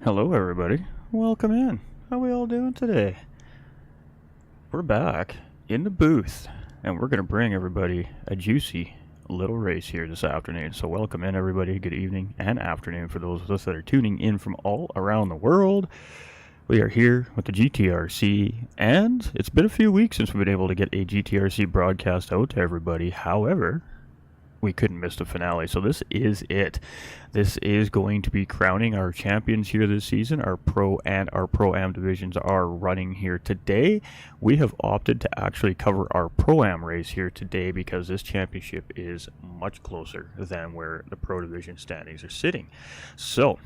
Hello everybody, welcome in. How we all doing today? We're back in the booth and we're going to bring everybody a juicy little race here this afternoon. So welcome in everybody, good evening and afternoon for those of us that are tuning in from all around the world. We are here with the GTRC and it's been a few weeks since we've been able to get a GTRC broadcast out to everybody. However, we couldn't miss the finale, so this is it. This is going to be crowning our champions here this season. Our pro and our pro-am divisions are running here today. We have opted to actually cover our pro-am race here today because this championship is much closer than where the pro division standings are sitting. So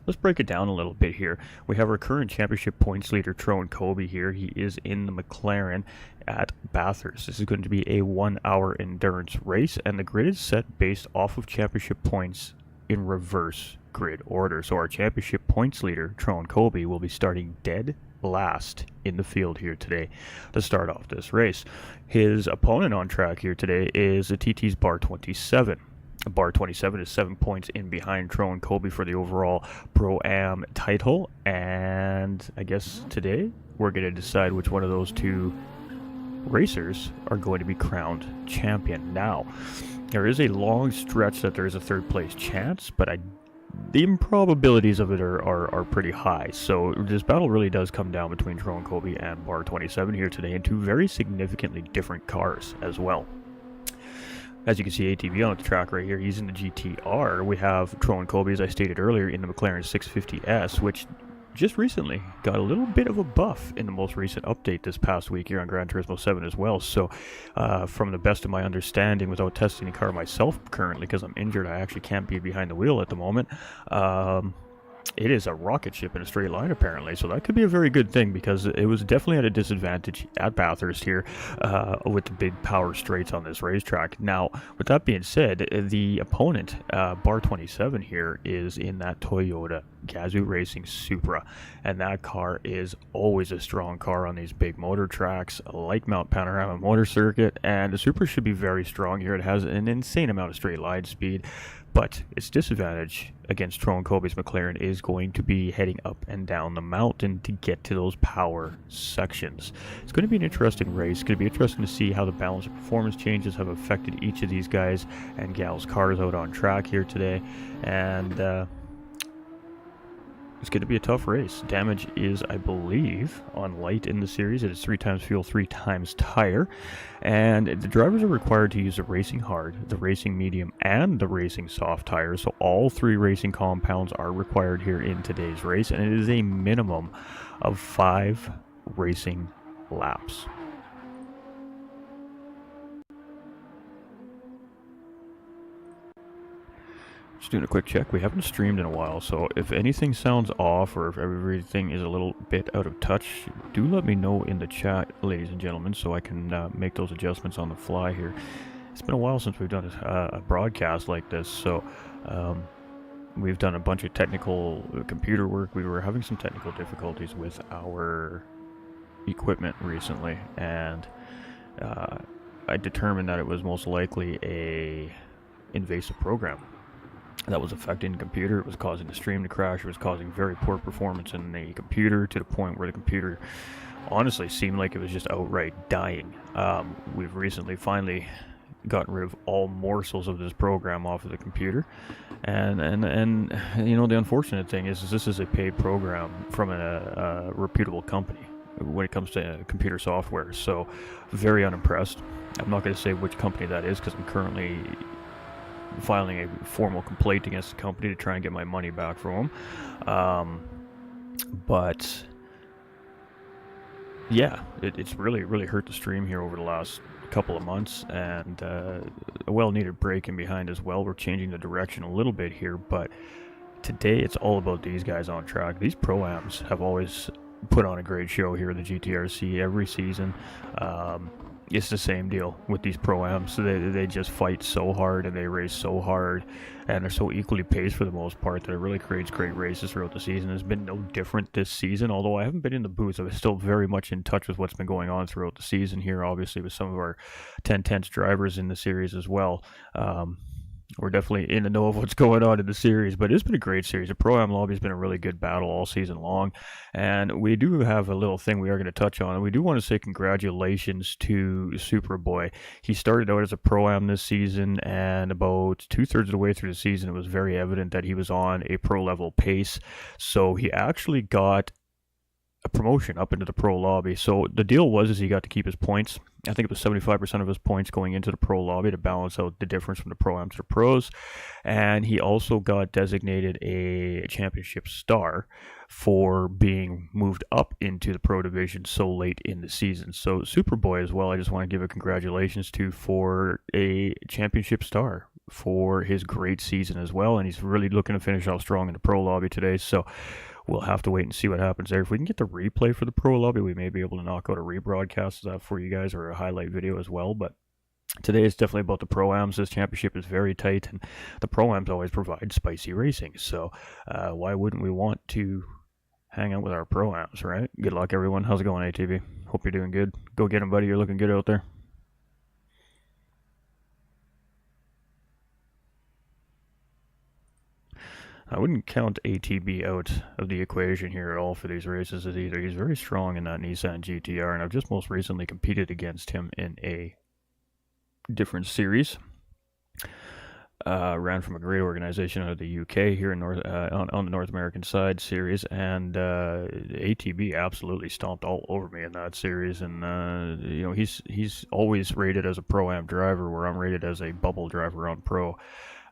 let's break it down a little bit here. We have our current championship points leader, Tron Kobe here. He is in the McLaren at Bathurst. This is going to be a 1 hour endurance race, and the grid is set based off of championship points in reverse grid order. So our championship points leader, Tron Kobe, will be starting dead last in the field here today to start off this race. His opponent on track here today is the TT's Bar 27. Bar 27 is 7 points in behind Tron Kobe for the overall Pro-Am title, and I guess today we're going to decide which one of those two racers are going to be crowned champion. Now, there is a long stretch that there is a third place chance, but the improbabilities of it are pretty high. So this battle really does come down between Tron Kobe and Bar 27 here today in two very significantly different cars as well. As you can see, ATV on the track right here, he's in the GTR. We have Tron Kobe, as I stated earlier, in the McLaren 650S, which just recently got a little bit of a buff in the most recent update this past week here on Gran Turismo 7 as well. So from the best of my understanding, without testing the car myself currently because I'm injured, I actually can't be behind the wheel at the moment. It is a rocket ship in a straight line apparently, so that could be a very good thing because it was definitely at a disadvantage at Bathurst here with the big power straights on this racetrack. Now, with that being said, the opponent, Bar 27 here, is in that Toyota Gazoo Racing Supra, and that car is always a strong car on these big motor tracks like Mount Panorama Motor Circuit, and the Supra should be very strong here. It has an insane amount of straight line speed, but its disadvantage against Tron Kobe's McLaren is going to be heading up and down the mountain to get to those power sections. It's going to be an interesting race. It's going to be interesting to see how the balance of performance changes have affected each of these guys and gals' cars out on track here today. And it's going to be a tough race. Damage is, I believe, on light in the series. It is 3 times fuel, 3 times tire. And the drivers are required to use the racing hard, the racing medium, and the racing soft tires. So all 3 racing compounds are required here in today's race. And it is a minimum of 5 racing laps. Just doing a quick check. We haven't streamed in a while, so if anything sounds off or if everything is a little bit out of touch, do let me know in the chat, ladies and gentlemen, so I can make those adjustments on the fly here. It's been a while since we've done a broadcast like this, so we've done a bunch of technical computer work. We were having some technical difficulties with our equipment recently, and I determined that it was most likely a invasive program that was affecting the computer. It was causing the stream to crash. It was causing very poor performance in the computer, to the point where the computer honestly seemed like it was just outright dying. We've recently finally gotten rid of all morsels of this program off of the computer, and you know, the unfortunate thing is this is a paid program from a reputable company when it comes to computer software. So very unimpressed. I'm not going to say which company that is, because I'm currently filing a formal complaint against the company to try and get my money back from them. But yeah, it's really hurt the stream here over the last couple of months, and a well-needed break in behind as well. We're changing the direction a little bit here, but today it's all about these guys on track. These pro-ams have always put on a great show here at the GTRC every season. It's the same deal with these pro-ams. They just fight so hard, and they race so hard, and they're so equally paced for the most part that it really creates great races throughout the season. It's been no different this season, although I haven't been in the booth. I'm still very much in touch with what's been going on throughout the season here, obviously with some of our Ten Tenths drivers in the series as well. We're definitely in the know of what's going on in the series, but it's been a great series. The Pro-Am lobby has been a really good battle all season long, and we do have a little thing we are going to touch on. We do want to say congratulations to Superboy. He started out as a Pro-Am this season, and about 2/3 of the way through the season, it was very evident that he was on a pro-level pace, so he actually got a promotion up into the pro lobby. So the deal was he got to keep his points. I think it was 75% of his points going into the pro lobby to balance out the difference from the pro-am to the pros. And he also got designated a championship star for being moved up into the pro division so late in the season. So Superboy as well, I just want to give a congratulations to for a championship star for his great season as well. And he's really looking to finish off strong in the pro lobby today. So we'll have to wait and see what happens there. If we can get the replay for the pro lobby, we may be able to knock out a rebroadcast of that for you guys, or a highlight video as well. But today is definitely about the pro-ams. This championship is very tight, and the pro-ams always provide spicy racing. So why wouldn't we want to hang out with our pro-ams, right? Good luck, everyone. How's it going, ATV? Hope you're doing good. Go get him, buddy. You're looking good out there. I wouldn't count ATB out of the equation here at all for these races either. He's very strong in that Nissan GTR, and I've just most recently competed against him in a different series. Ran from a great organization out of the UK here in on the North American side series, and ATB absolutely stomped all over me in that series. And you know, he's always rated as a pro-am driver, where I'm rated as a bubble driver on pro.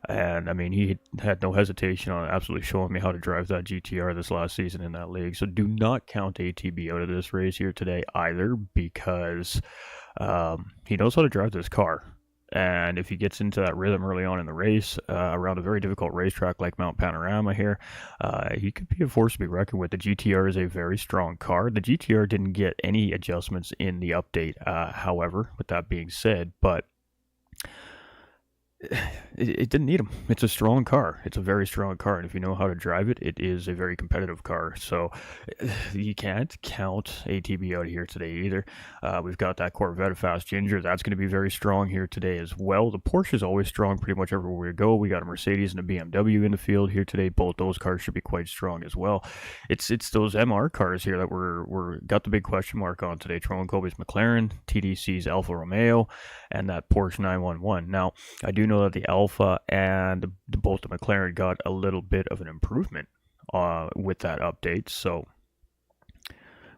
And I mean, he had no hesitation on absolutely showing me how to drive that GTR this last season in that league. So do not count ATB out of this race here today either, because he knows how to drive this car. And if he gets into that rhythm early on in the race, around a very difficult racetrack like Mount Panorama here, he could be a force to be reckoned with. The GTR is a very strong car. The GTR didn't get any adjustments in the update, however, with that being said, but it didn't need them. It's a strong car. It's a very strong car, and if you know how to drive it, it is a very competitive car. So you can't count ATB out here today either. We've got that Corvette, a Fast Ginger. That's going to be very strong here today as well. The Porsche is always strong pretty much everywhere we go. We got a Mercedes and a BMW in the field here today. Both those cars should be quite strong as well. It's those MR cars here that we're got the big question mark on today. Troll and Kobe's McLaren, TDC's Alfa Romeo, and that Porsche 911. Now, I do know that the Alpha and both the McLaren got a little bit of an improvement with that update. So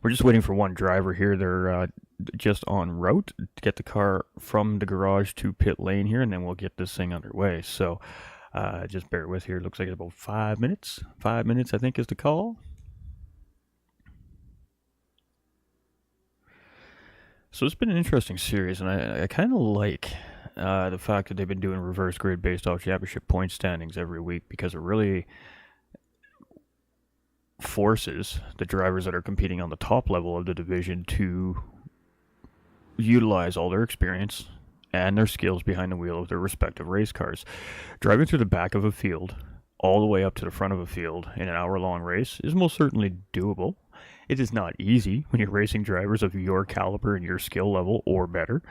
we're just waiting for one driver here. They're just en route to get the car from the garage to pit lane here, and then we'll get this thing underway. So just bear with here. Looks like it's about 5 minutes. 5 minutes, I think, is the call. So it's been an interesting series, and I kind of like the fact that they've been doing reverse grid based off championship point standings every week, because it really forces the drivers that are competing on the top level of the division to utilize all their experience and their skills behind the wheel of their respective race cars. Driving through the back of a field all the way up to the front of a field in an hour-long race is most certainly doable. It is not easy when you're racing drivers of your caliber and your skill level or better.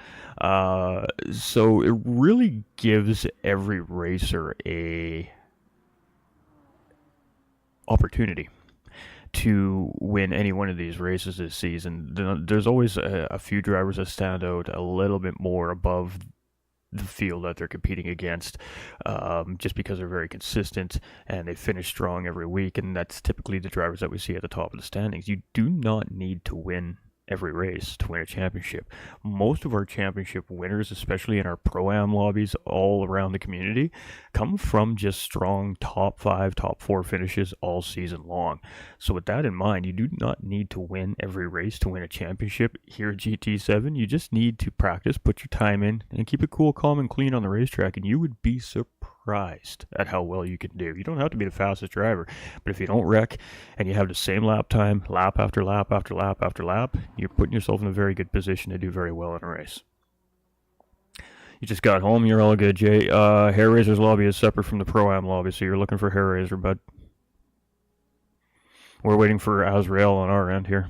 So it really gives every racer a opportunity to win any one of these races this season. There's always a few drivers that stand out a little bit more above the field that they're competing against, just because they're very consistent and they finish strong every week, and that's typically the drivers that we see at the top of the standings. You do not need to win every race to win a championship. Most of our championship winners, especially in our pro-am lobbies all around the community, come from just strong top 5, top 4 finishes all season long. So with that in mind, you do not need to win every race to win a championship here at GT7. You just need to practice, put your time in, and keep it cool, calm, and clean on the racetrack, and you would be surprised at how well you can do. You don't have to be the fastest driver, but if you don't wreck and you have the same lap time, lap after lap after lap after lap, you're putting yourself in a very good position to do very well in a race. You just got home, you're all good, Jay. Hair Razor's lobby is separate from the Pro-Am lobby, so you're looking for Hair Razor, bud. We're waiting for Azrael on our end here.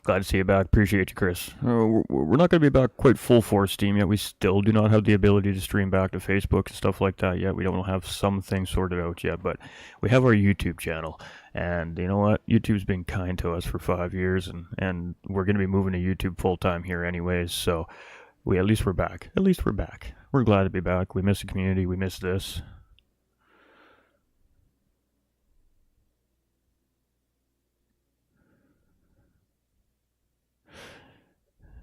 Glad to see you back. Appreciate you, Chris. We're not going to be back quite full force steam yet. We still do not have the ability to stream back to Facebook and stuff like that yet. We don't have some things sorted out yet, but we have our YouTube channel. And you know what? YouTube's been kind to us for 5 years, and we're going to be moving to YouTube full-time here anyways, so at least we're back. At least we're back. We're glad to be back. We miss the community. We miss this.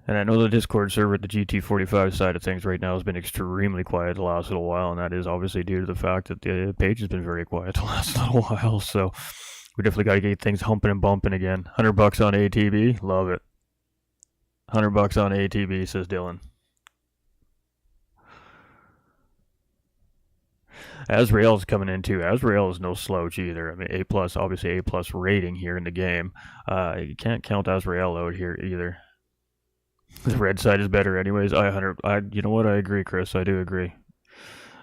And I know the Discord server at the GT45 side of things right now has been extremely quiet the last little while, and that is obviously due to the fact that the page has been very quiet the last little while, so we definitely got to get things humping and bumping again. $100 on ATB, love it. $100 on ATB, says Dylan. Azrael's coming in too. Azrael is no slouch either. I mean, A+, obviously A+ rating here in the game. You can't count Azrael out here either. The red side is better anyways. You know what? I agree, Chris. I do agree.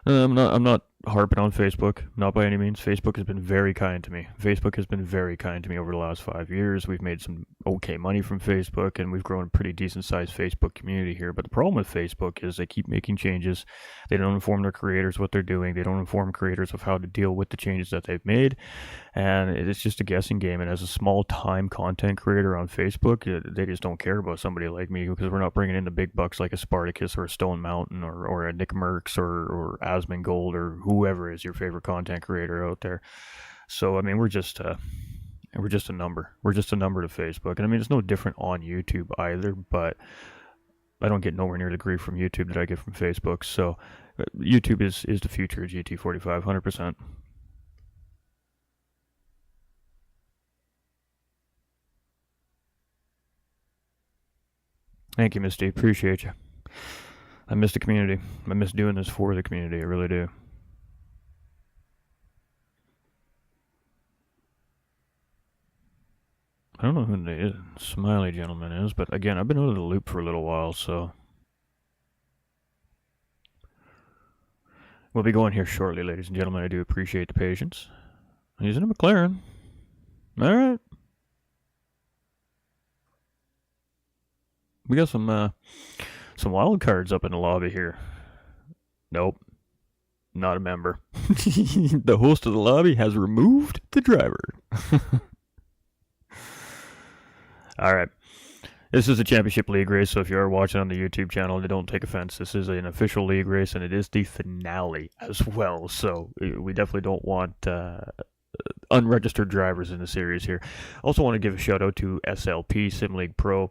I'm not harping on Facebook, not by any means. Facebook has been very kind to me. Facebook has been very kind to me over the last 5 years. We've made some okay money from Facebook, and we've grown a pretty decent-sized Facebook community here. But the problem with Facebook is they keep making changes. They don't inform their creators what they're doing. They don't inform creators of how to deal with the changes that they've made. And it's just a guessing game. And as a small-time content creator on Facebook, they just don't care about somebody like me, because we're not bringing in the big bucks like a Spartacus or a Stone Mountain or a Nick Merckx or Asmongold or whoever is your favorite content creator out there. So I mean, we're just a number. We're just a number to Facebook. And I mean, it's no different on YouTube either, but I don't get nowhere near the grief from YouTube that I get from Facebook. So YouTube is the future of GT45, 100%. Thank you, Misty. Appreciate you. I miss the community. I miss doing this for the community. I really do. I don't know who the smiley gentleman is, but again, I've been out of the loop for a little while, so we'll be going here shortly, ladies and gentlemen. I do appreciate the patience. He's in a McLaren. All right. We got some wild cards up in the lobby here. Nope. Not a member. The host of the lobby has removed the driver. All right. This is a championship league race, so if you are watching on the YouTube channel, don't take offense. This is an official league race, and it is the finale as well. So we definitely don't want unregistered drivers in the series here. Also want to give a shout out to SLP Sim League Pro,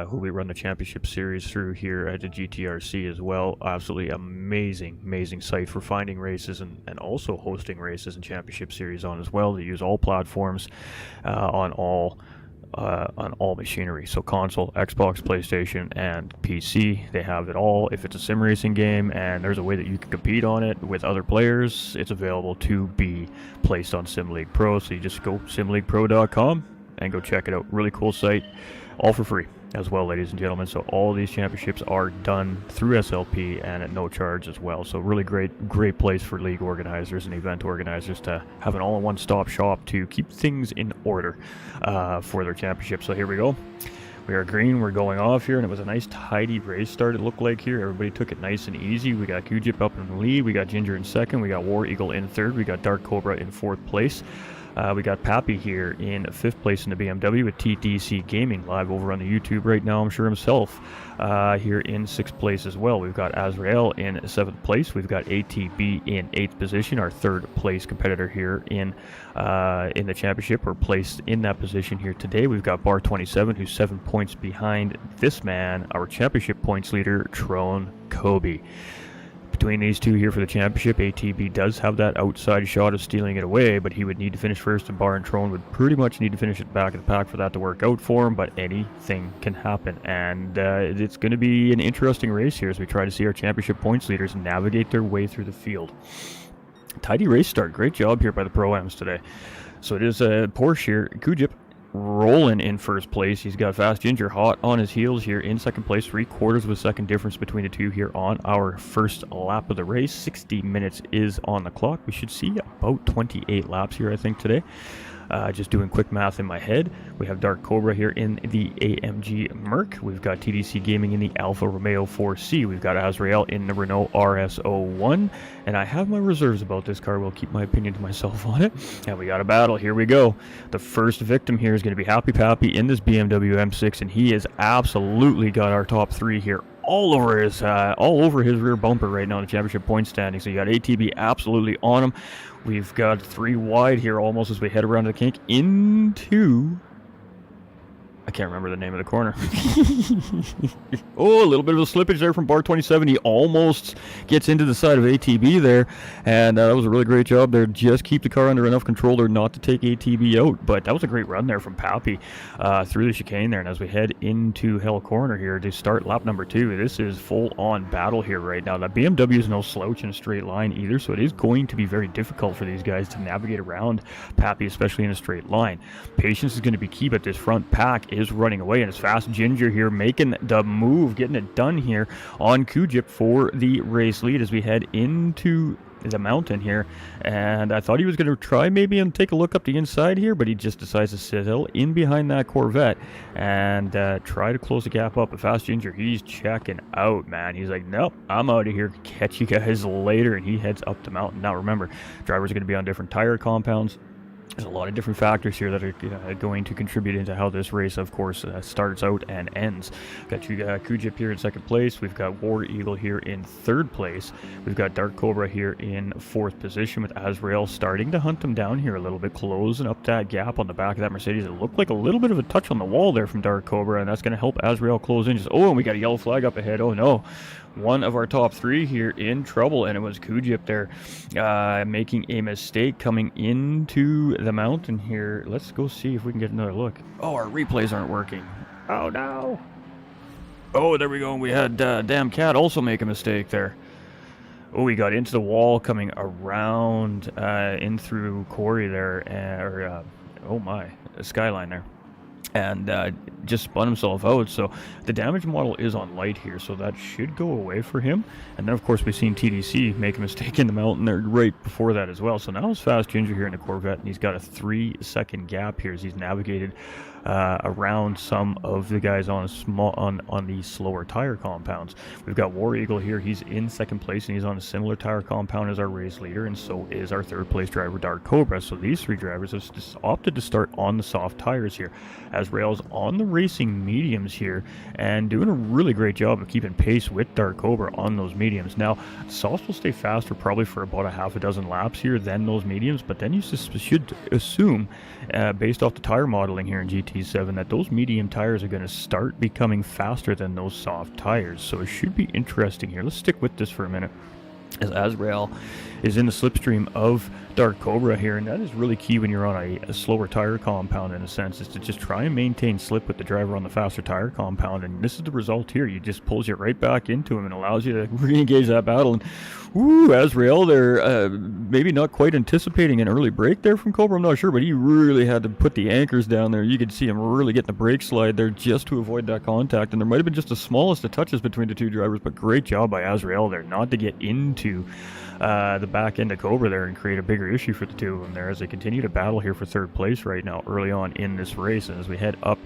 who we run the championship series through here at the GTRC as well. Absolutely amazing site for finding races and also hosting races and championship series on as well. They use all platforms on all machinery, so console, Xbox, PlayStation, and PC. They have it all. If it's a sim racing game and there's a way that you can compete on it with other players, it's available to be placed on Sim League Pro. So you just go simleaguepro.com and go check it out. Really cool site, all for free. as well, ladies and gentlemen. So all these championships are done through SLP and at no charge as well. So really great place for league organizers and event organizers to have an all-in-one stop shop to keep things in order for their championship. So here we go. We are green, we're going off here, and it was a nice tidy race start, it looked like here. Everybody took it nice and easy. We got Q-Jip up in the lead, we got Ginger in second, we got War Eagle in third, we got Dark Cobra in fourth place. We got Pappy here in fifth place in the BMW with TTC Gaming live over on the YouTube right now, I'm sure himself, here in sixth place as well. We've got Azrael in seventh place. We've got ATB in eighth position, our third place competitor here in the championship. We're placed in that position here today. We've got Bar 27, who's 7 points behind this man, our championship points leader, Trone Kobe. Between these two here for the championship, ATB does have that outside shot of stealing it away, but he would need to finish first, and Bar and Trone would pretty much need to finish at the back of the pack for that to work out for him, but anything can happen. And it's going to be an interesting race here as we try to see our championship points leaders navigate their way through the field. Tidy race start. Great job here by the Pro-Ams today. So it is a Porsche here. Q-Jip rolling in first place. He's got Fast Ginger hot on his heels here in second place. 3/4 of a second difference between the two here on our first lap of the race. 60 minutes is on the clock. We should see about 28 laps here, I think, today. Just doing quick math in my head. We have Dark Cobra here in the AMG Merc. We've got TDC Gaming in the Alfa Romeo 4C. We've got Azrael in the Renault RS01. And I have my reserves about this car. We'll keep my opinion to myself on it. And we got a battle. Here we go. The first victim here is going to be Happy Pappy in this BMW M6. And he has absolutely got our top three here all over his rear bumper right now in the championship point standing. So you got ATB absolutely on him. We've got 3 wide here almost as we head around the kink into... I can't remember the name of the corner. Oh, a little bit of a slippage there from Bar 27. He almost gets into the side of ATB there, and that was a really great job there. Just keep the car under enough control there not to take ATB out, but that was a great run there from Pappy through the chicane there. And as we head into Hell Corner here to start lap number 2, this is full-on battle here right now. That BMW is no slouch in a straight line either, so it is going to be very difficult for these guys to navigate around Pappy, especially in a straight line. Patience is going to be key, but this front pack is running away, and it's Fast Ginger here making the move, getting it done here on Q-Jip for the race lead as we head into the mountain here. And I thought he was going to try maybe and take a look up the inside here, but he just decides to settle in behind that Corvette and try to close the gap up. But Fast Ginger, he's checking out, man. He's like, nope, I'm out of here, catch you guys later, and he heads up the mountain. Now remember, drivers are going to be on different tire compounds. There's a lot of different factors here that are going to contribute into how this race, of course, starts out and ends. Got Q-Jip here in second place. We've got War Eagle here in third place. We've got Dark Cobra here in fourth position with Azrael starting to hunt him down here a little bit, closing up that gap on the back of that Mercedes. It looked like a little bit of a touch on the wall there from Dark Cobra, and that's going to help Azrael close in. And we got a yellow flag up ahead. Oh, no. One of our top 3 here in trouble, and it was Q-Jip there making a mistake coming into the mountain here. Let's go see if we can get another look. Oh, our replays aren't working. Oh, no. Oh, there we go. We had Damn Cat also make a mistake there. Oh, we got into the wall coming around in through Corey there, oh my, Skyline there. And just spun himself out. So the damage model is on light here, so that should go away for him. And then of course we've seen TDC make a mistake in the mountain there right before that as well. So now it's Fast Ginger here in the Corvette, and he's got a 3-second gap here as he's navigated around some of the guys on the slower tire compounds. We've got War Eagle here. He's in second place, and he's on a similar tire compound as our race leader, and so is our third place driver, Dark Cobra. So these 3 drivers have opted to start on the soft tires here. Azrael's on the racing mediums here and doing a really great job of keeping pace with Dark Cobra on those mediums. Now, softs will stay faster probably for about a half a dozen laps here than those mediums, but then you should assume, based off the tire modeling here in GT7, that those medium tires are going to start becoming faster than those soft tires. So it should be interesting here. Let's stick with this for a minute, as Azrael is in the slipstream of Dark Cobra here, and that is really key when you're on a slower tire compound, in a sense, is to just try and maintain slip with the driver on the faster tire compound, and this is the result here. You just pulls you right back into him and allows you to re-engage that battle. And Azrael there, maybe not quite anticipating an early break there from Cobra, I'm not sure, but he really had to put the anchors down there. You could see him really getting the brake slide there just to avoid that contact, and there might have been just the smallest of touches between the two drivers, but great job by Azrael there not to get into the back end of Cobra there and create a bigger issue for the two of them there as they continue to battle here for third place right now early on in this race. And as we head up,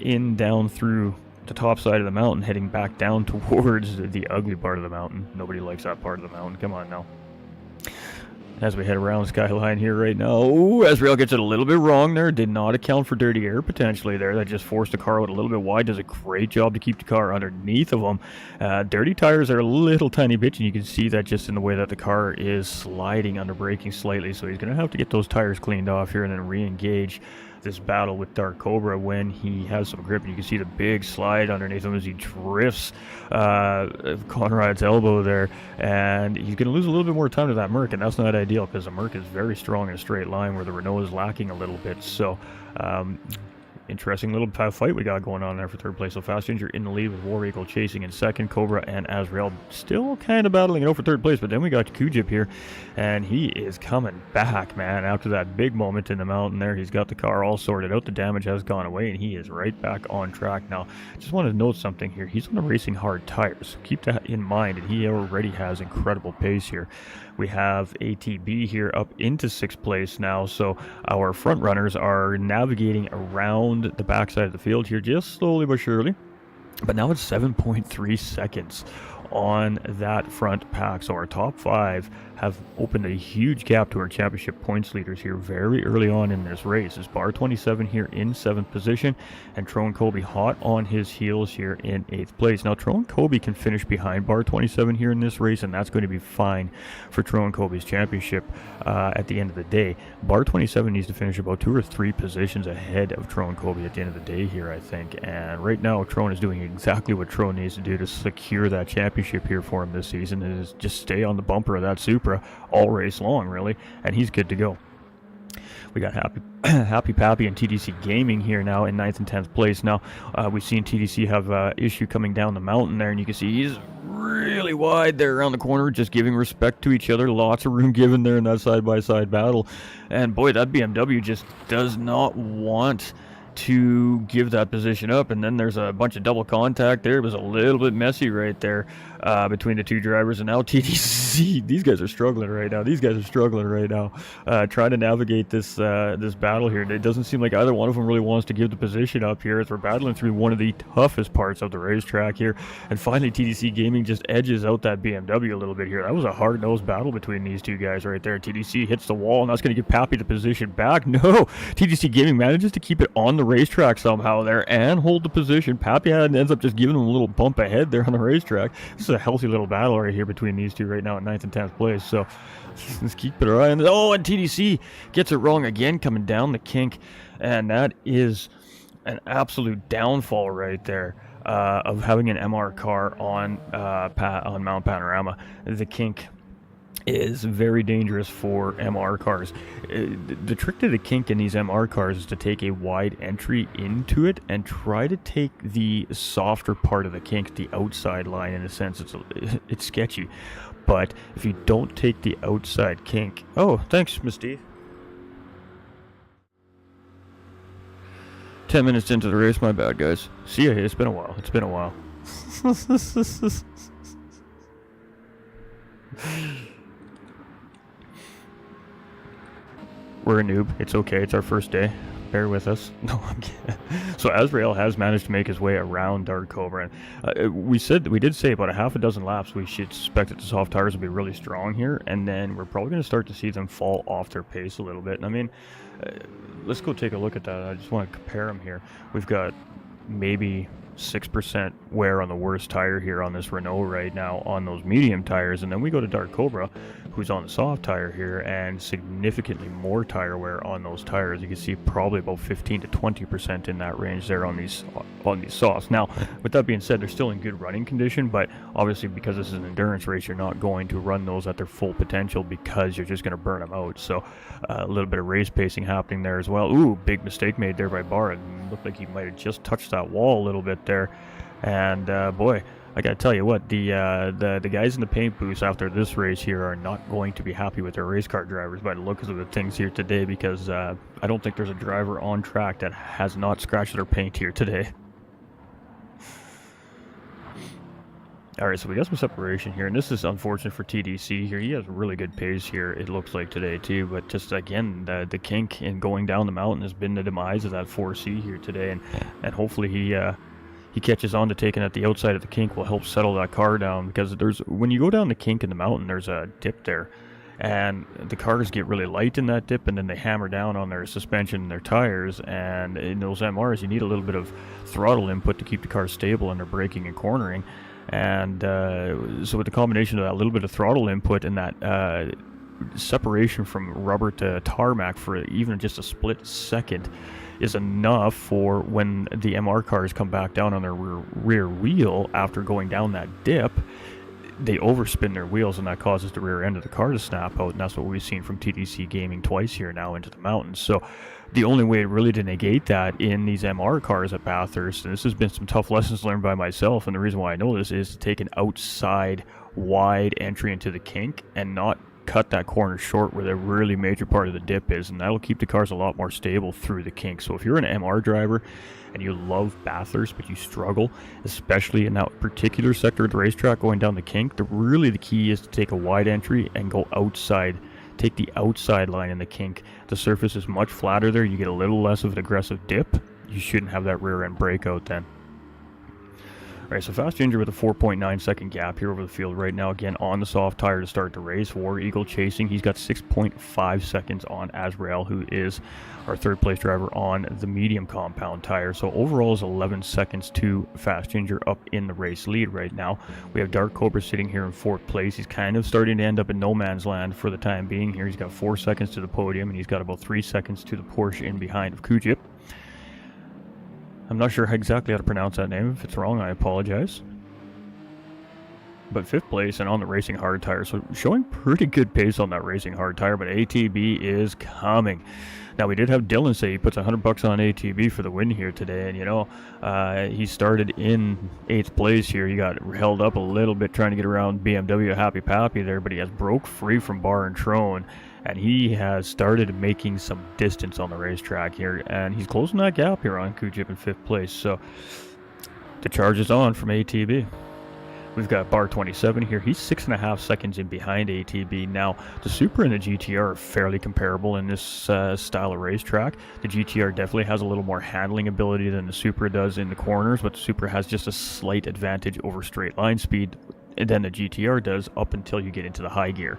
down through the top side of the mountain, heading back down towards the ugly part of the mountain. Nobody likes that part of the mountain. Come on now. As we head around Skyline here right now, Azrael gets it a little bit wrong there. Did not account for dirty air potentially there. That just forced the car out a little bit wide. Does a great job to keep the car underneath of him. Dirty tires are a little tiny bit, and you can see that just in the way that the car is sliding under braking slightly. So he's going to have to get those tires cleaned off here and then re-engage this battle with Dark Cobra when he has some grip. And you can see the big slide underneath him as he drifts Conrad's elbow there, and he's going to lose a little bit more time to that Merc, and that's not ideal because the Merc is very strong in a straight line where the Renault is lacking a little bit. So interesting little fight we got going on there for third place. So Fast Ginger in the lead with War Eagle chasing in second. Cobra and Azrael still kind of battling it out for third place, but then we got Kujip here, and he is coming back, man, after that big moment in the mountain there. He's got the car all sorted out. The damage has gone away, and he is right back on track now. Just want to note something here. He's on the racing hard tires. Keep that in mind, and he already has incredible pace here. We have ATB here up into 6th place now, so our front runners are navigating around the backside of the field here just slowly but surely. But now it's 7.3 seconds on that front pack, so our top 5 have opened a huge gap to our championship points leaders here very early on in this race. It's Bar 27 here in 7th position, and Trone Colby hot on his heels here in 8th place. Now Trone Colby can finish behind Bar 27 here in this race, and that's going to be fine for Trone Colby's championship at the end of the day. Bar 27 needs to finish about 2 or 3 positions ahead of Trone Colby at the end of the day here, I think, and right now Trone is doing exactly what Trone needs to do to secure that championship here for him this season, is just stay on the bumper of that Supra all race long, really, and he's good to go. We got Happy Pappy and TDC Gaming here now in 9th and 10th place. Now, we've seen TDC have an issue coming down the mountain there, and you can see he's really wide there around the corner, just giving respect to each other. Lots of room given there in that side-by-side battle. And boy, that BMW just does not want to give that position up, and then there's a bunch of double contact there. It was a little bit messy right there between the two drivers, and now TDC, these guys are struggling right now. Trying to navigate this this battle here. It doesn't seem like either one of them really wants to give the position up here as we're battling through one of the toughest parts of the racetrack here, and finally TDC Gaming just edges out that BMW a little bit here. That was a hard-nosed battle between these two guys right there. TDC hits the wall, and that's going to give Pappy the position back. No, TDC Gaming manages to keep it on the racetrack somehow there and hold the position. Pappy ends up just giving him a little bump ahead there on the racetrack. This is a healthy little battle right here between these two right now at 9th and 10th place, so let's keep an eye on this. Oh, and TDC gets it wrong again coming down the kink, and that is an absolute downfall right there of having an MR car on Mount Panorama. The kink is very dangerous for MR cars. The trick to the kink in these MR cars is to take a wide entry into it and try to take the softer part of the kink, the outside line. In a sense, it's sketchy, but if you don't take the outside kink... Oh, thanks, Miss D. 10 minutes into the race, my bad, guys. See ya. It's been a while. We're a noob. It's okay. It's our first day. Bear with us. No, I'm kidding. So Azrael has managed to make his way around Dark Cobra. We did say about a half a dozen laps we should expect that the soft tires will be really strong here, and then we're probably going to start to see them fall off their pace a little bit. And I mean, let's go take a look at that. I just want to compare them here. We've got maybe 6% wear on the worst tire here on this Renault right now on those medium tires, and then we go to Dark Cobra, who's on the soft tire here, and significantly more tire wear on those tires. You can see probably about 15 to 20% in that range there on these softs. Now, with that being said, they're still in good running condition, but obviously because this is an endurance race, you're not going to run those at their full potential because you're just going to burn them out. So a little bit of race pacing happening there as well. Ooh, big mistake made there by Barr. It looked like he might have just touched that wall a little bit there, and boy, I gotta tell you what, the guys in the paint booths after this race here are not going to be happy with their race car drivers by the looks of the things here today, because I don't think there's a driver on track that has not scratched their paint here today. Alright, so we got some separation here, and this is unfortunate for TDC here. He has really good pace here, it looks like today too, but just again, the kink in going down the mountain has been the demise of that 4C here today, and hopefully he catches on to taking at the outside of the kink will help settle that car down, because when you go down the kink in the mountain, there's a dip there, and the cars get really light in that dip, and then they hammer down on their suspension and their tires, and in those MRs you need a little bit of throttle input to keep the car stable under braking and cornering, and so with the combination of that little bit of throttle input and that separation from rubber to tarmac for even just a split second is enough for when the MR cars come back down on their rear wheel after going down that dip, they overspin their wheels, and that causes the rear end of the car to snap out, and that's what we've seen from TDC Gaming twice here now into the mountains. So the only way really to negate that in these MR cars at Bathurst, and this has been some tough lessons learned by myself, and the reason why I know this is to take an outside wide entry into the kink and not cut that corner short where the really major part of the dip is, and that'll keep the cars a lot more stable through the kink. So if you're an MR driver and you love Bathurst but you struggle, especially in that particular sector of the racetrack going down the kink, the key is to take a wide entry and go outside, take the outside line in the kink. The surface is much flatter there, you get a little less of an aggressive dip, you shouldn't have that rear end breakout then. Alright, so Fast Ginger with a 4.9 second gap here over the field right now, again on the soft tire to start the race. War Eagle chasing, he's got 6.5 seconds on Azrael, who is our third place driver on the medium compound tire. So overall is 11 seconds to Fast Ginger up in the race lead right now. We have Dark Cobra sitting here in fourth place. He's kind of starting to end up in no man's land for the time being here. He's got 4 seconds to the podium, and he's got about 3 seconds to the Porsche in behind of Kujip. I'm not sure exactly how to pronounce that name. If it's wrong, I apologize. But fifth place and on the racing hard tire, so showing pretty good pace on that racing hard tire, but ATB is coming. Now, we did have Dylan say he puts $100 on ATB for the win here today, and you know, he started in 8th place here. He got held up a little bit trying to get around BMW Happy Pappy there, but he has broke free from Barr and Trone, and he has started making some distance on the racetrack here, and he's closing that gap here on Kujip in 5th place. So the charge is on from ATB. We've got Bar 27 here. He's 6.5 seconds in behind ATB. Now, the Supra and the GTR are fairly comparable in this style of racetrack. The GTR definitely has a little more handling ability than the Supra does in the corners, but the Supra has just a slight advantage over straight line speed than the GTR does up until you get into the high gear.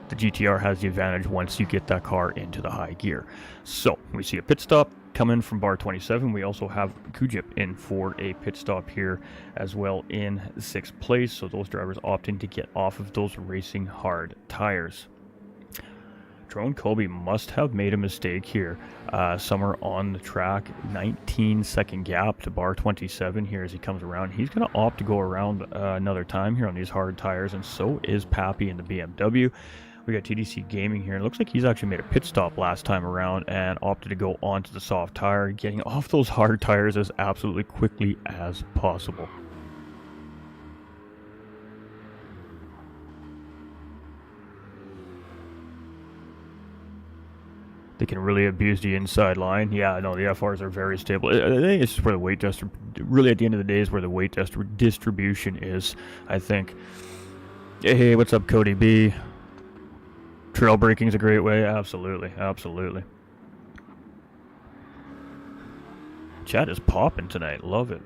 The GTR has the advantage once you get that car into the high gear. So, we see a pit stop coming from Bar 27. We also have Kujip in for a pit stop here as well in 6th place. So those drivers opting to get off of those racing hard tires. Drone Colby must have made a mistake here. Somewhere on the track, 19-second gap to Bar 27 here as he comes around. He's going to opt to go around another time here on these hard tires, and so is Pappy in the BMW. We got TDC Gaming here. It looks like he's actually made a pit stop last time around and opted to go onto the soft tire, getting off those hard tires as absolutely quickly as possible. They can really abuse the inside line. Yeah, no, the FRs are very stable. I think it's just where the weight really at the end of the day is where the weight distribution is, I think. Hey, what's up, Cody B? Trail braking is a great way. Absolutely, absolutely. Chat is popping tonight. Love it.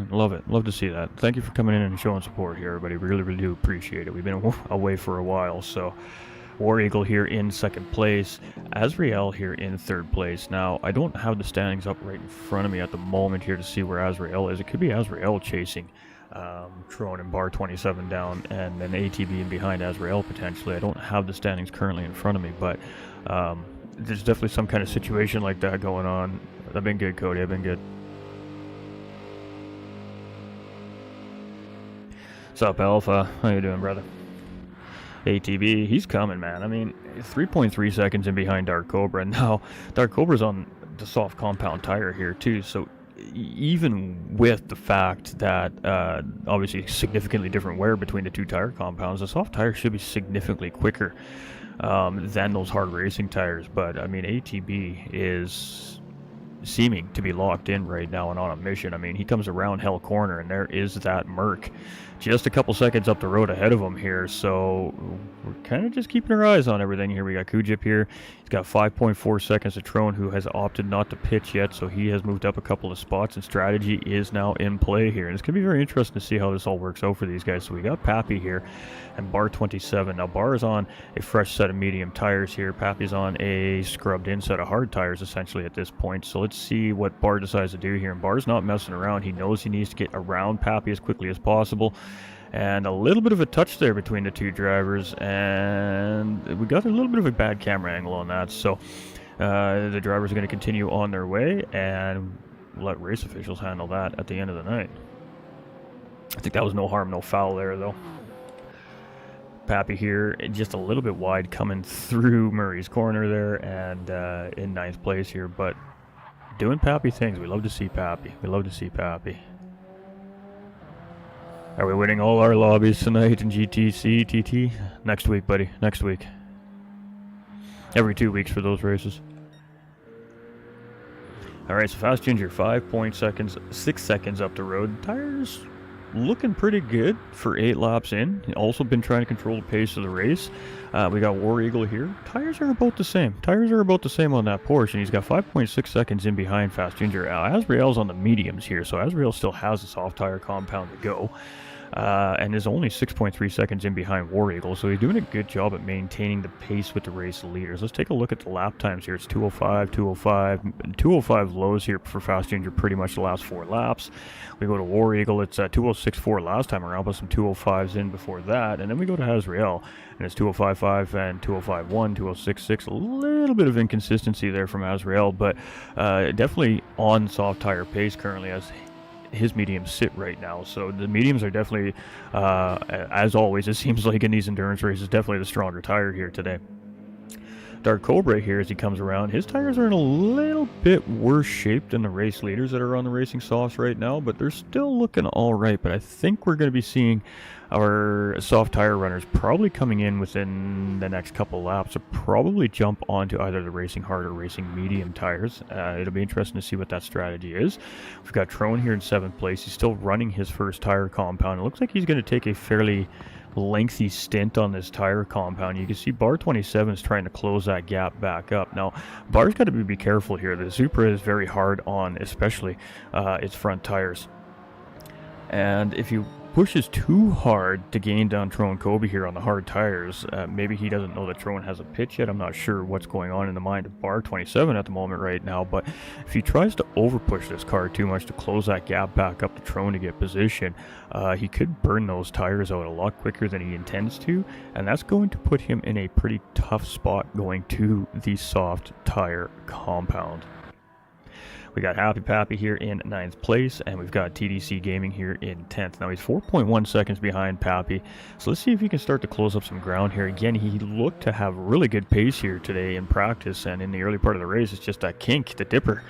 Love it. Love to see that. Thank you for coming in and showing support here, everybody. We really, really do appreciate it. We've been away for a while, so... War Eagle here in 2nd place. Azrael here in 3rd place. Now, I don't have the standings up right in front of me at the moment here to see where Azrael is. It could be Azrael chasing Tron and bar 27 down, and then ATB in behind Azrael potentially. I don't have the standings currently in front of me, but there's definitely some kind of situation like that going on. I've been good, Cody. I've been good. What's up, Alpha? How you doing, brother? ATB, he's coming, man. I mean, 3.3 seconds in behind Dark Cobra. Now, Dark Cobra's on the soft compound tire here, too, so even with the fact that obviously significantly different wear between the two tire compounds, the soft tire should be significantly quicker than those hard racing tires. But I mean, ATB is seeming to be locked in right now and on a mission. I mean, he comes around Hell Corner and there is that Merc just a couple seconds up the road ahead of him here, so we're kind of just keeping our eyes on everything here. We got Kujip here. He's got 5.4 seconds to Tron, who has opted not to pitch yet, so he has moved up a couple of spots, and strategy is now in play here. And it's going to be very interesting to see how this all works out for these guys. So we got Pappy here and bar 27. Now Bar is on a fresh set of medium tires here. Pappy's on a scrubbed in set of hard tires essentially at this point. So let's see what Bar decides to do here. And Bar's not messing around. He knows he needs to get around Pappy as quickly as possible. And a little bit of a touch there between the two drivers, and we got a little bit of a bad camera angle on that. So the drivers are going to continue on their way, and let race officials handle that at the end of the night. I think that was no harm, no foul there, though. Pappy here, just a little bit wide coming through Murray's corner there, and in ninth place here, but doing Pappy things. We love to see Pappy. We love to see Pappy. Are we winning all our lobbies tonight in GTC, TT? Next week, buddy. Next week. Every 2 weeks for those races. Alright, so Fast Ginger, 6 seconds up the road. Tires looking pretty good for 8 laps in. Also been trying to control the pace of the race. We got War Eagle here. Tires are about the same. Tires are about the same on that Porsche, and he's got 5.6 seconds in behind Fast Ginger. Azrael's on the mediums here, so Azrael still has a soft tire compound to go. And is only 6.3 seconds in behind War Eagle, so he's doing a good job at maintaining the pace with the race leaders. Let's take a look at the lap times here. It's 205, 205, 205 lows here for Fast Ginger pretty much the last 4 laps. We go to War Eagle, it's 206.4 last time around, but some 205s in before that. And then we go to Azrael, and it's 205.5 and 205.1, 206.6. A little bit of inconsistency there from Azrael, but definitely on soft tire pace currently as his mediums sit right now. So the mediums are definitely, as always, it seems like in these endurance races, definitely the stronger tire here today. Dark Cobra here, as he comes around, his tires are in a little bit worse shape than the race leaders that are on the racing softs right now, but they're still looking all right. But I think we're going to be seeing our soft tire runners probably coming in within the next couple laps to probably jump onto either the racing hard or racing medium tires. It'll be interesting to see what that strategy is. We've got Tron here in 7th place. He's still running his first tire compound. It looks like he's going to take a fairly lengthy stint on this tire compound. You can see bar 27 is trying to close that gap back up. Now, Bar's got to be careful here. The Supra is very hard on, especially its front tires. And if you pushes too hard to gain down Tron Kobe here on the hard tires, maybe he doesn't know that Tron has a pitch yet. I'm not sure what's going on in the mind of bar 27 at the moment right now, but if he tries to over push this car too much to close that gap back up to Tron to get position, he could burn those tires out a lot quicker than he intends to, and that's going to put him in a pretty tough spot going to the soft tire compound. We got Happy Pappy here in 9th place, and we've got TDC Gaming here in 10th. Now he's 4.1 seconds behind Pappy, so let's see if he can start to close up some ground here. Again, he looked to have really good pace here today in practice, and in the early part of the race, it's just that kink, the dipper,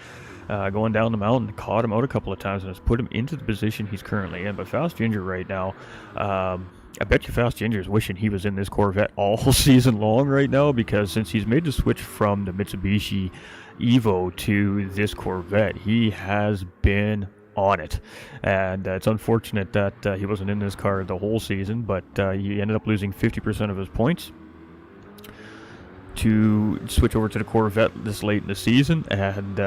going down the mountain, caught him out a couple of times, and has put him into the position he's currently in. But Fast Ginger right now, I bet you Fast Ginger is wishing he was in this Corvette all season long right now, because since he's made the switch from the Mitsubishi Evo to this Corvette, he has been on it. And it's unfortunate that he wasn't in this car the whole season, but he ended up losing 50% of his points to switch over to the Corvette this late in the season, and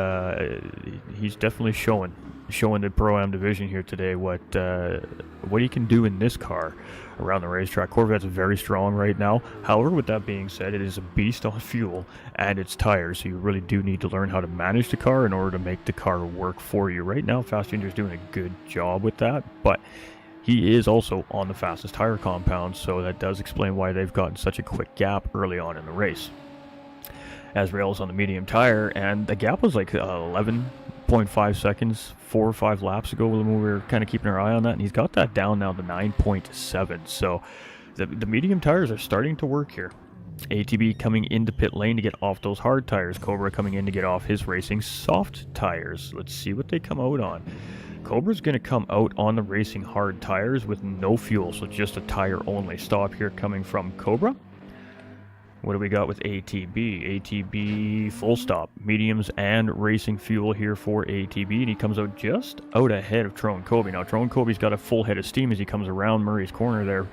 he's definitely showing the Pro-Am division here today what he can do in this car around the racetrack. Corvette's very strong right now. However, with that being said, it is a beast on fuel and its tires, so you really do need to learn how to manage the car in order to make the car work for you. Right now, Fast Ginger's doing a good job with that, but he is also on the fastest tire compound, so that does explain why they've gotten such a quick gap early on in the race. Azrael's on the medium tire, and the gap was like 11.5 seconds 4 or 5 laps ago when we were kind of keeping our eye on that, and he's got that down now to 9.7. So the medium tires are starting to work here. ATB coming into pit lane to get off those hard tires. Cobra coming in to get off his racing soft tires. Let's see what they come out on. Cobra's going to come out on the racing hard tires with no fuel, so just a tire only stop here coming from Cobra. What do we got with ATB? ATB full stop, mediums and racing fuel here for ATB, and he comes out just out ahead of Trone Kobe. Now Trone Kobe's got a full head of steam as he comes around Murray's corner there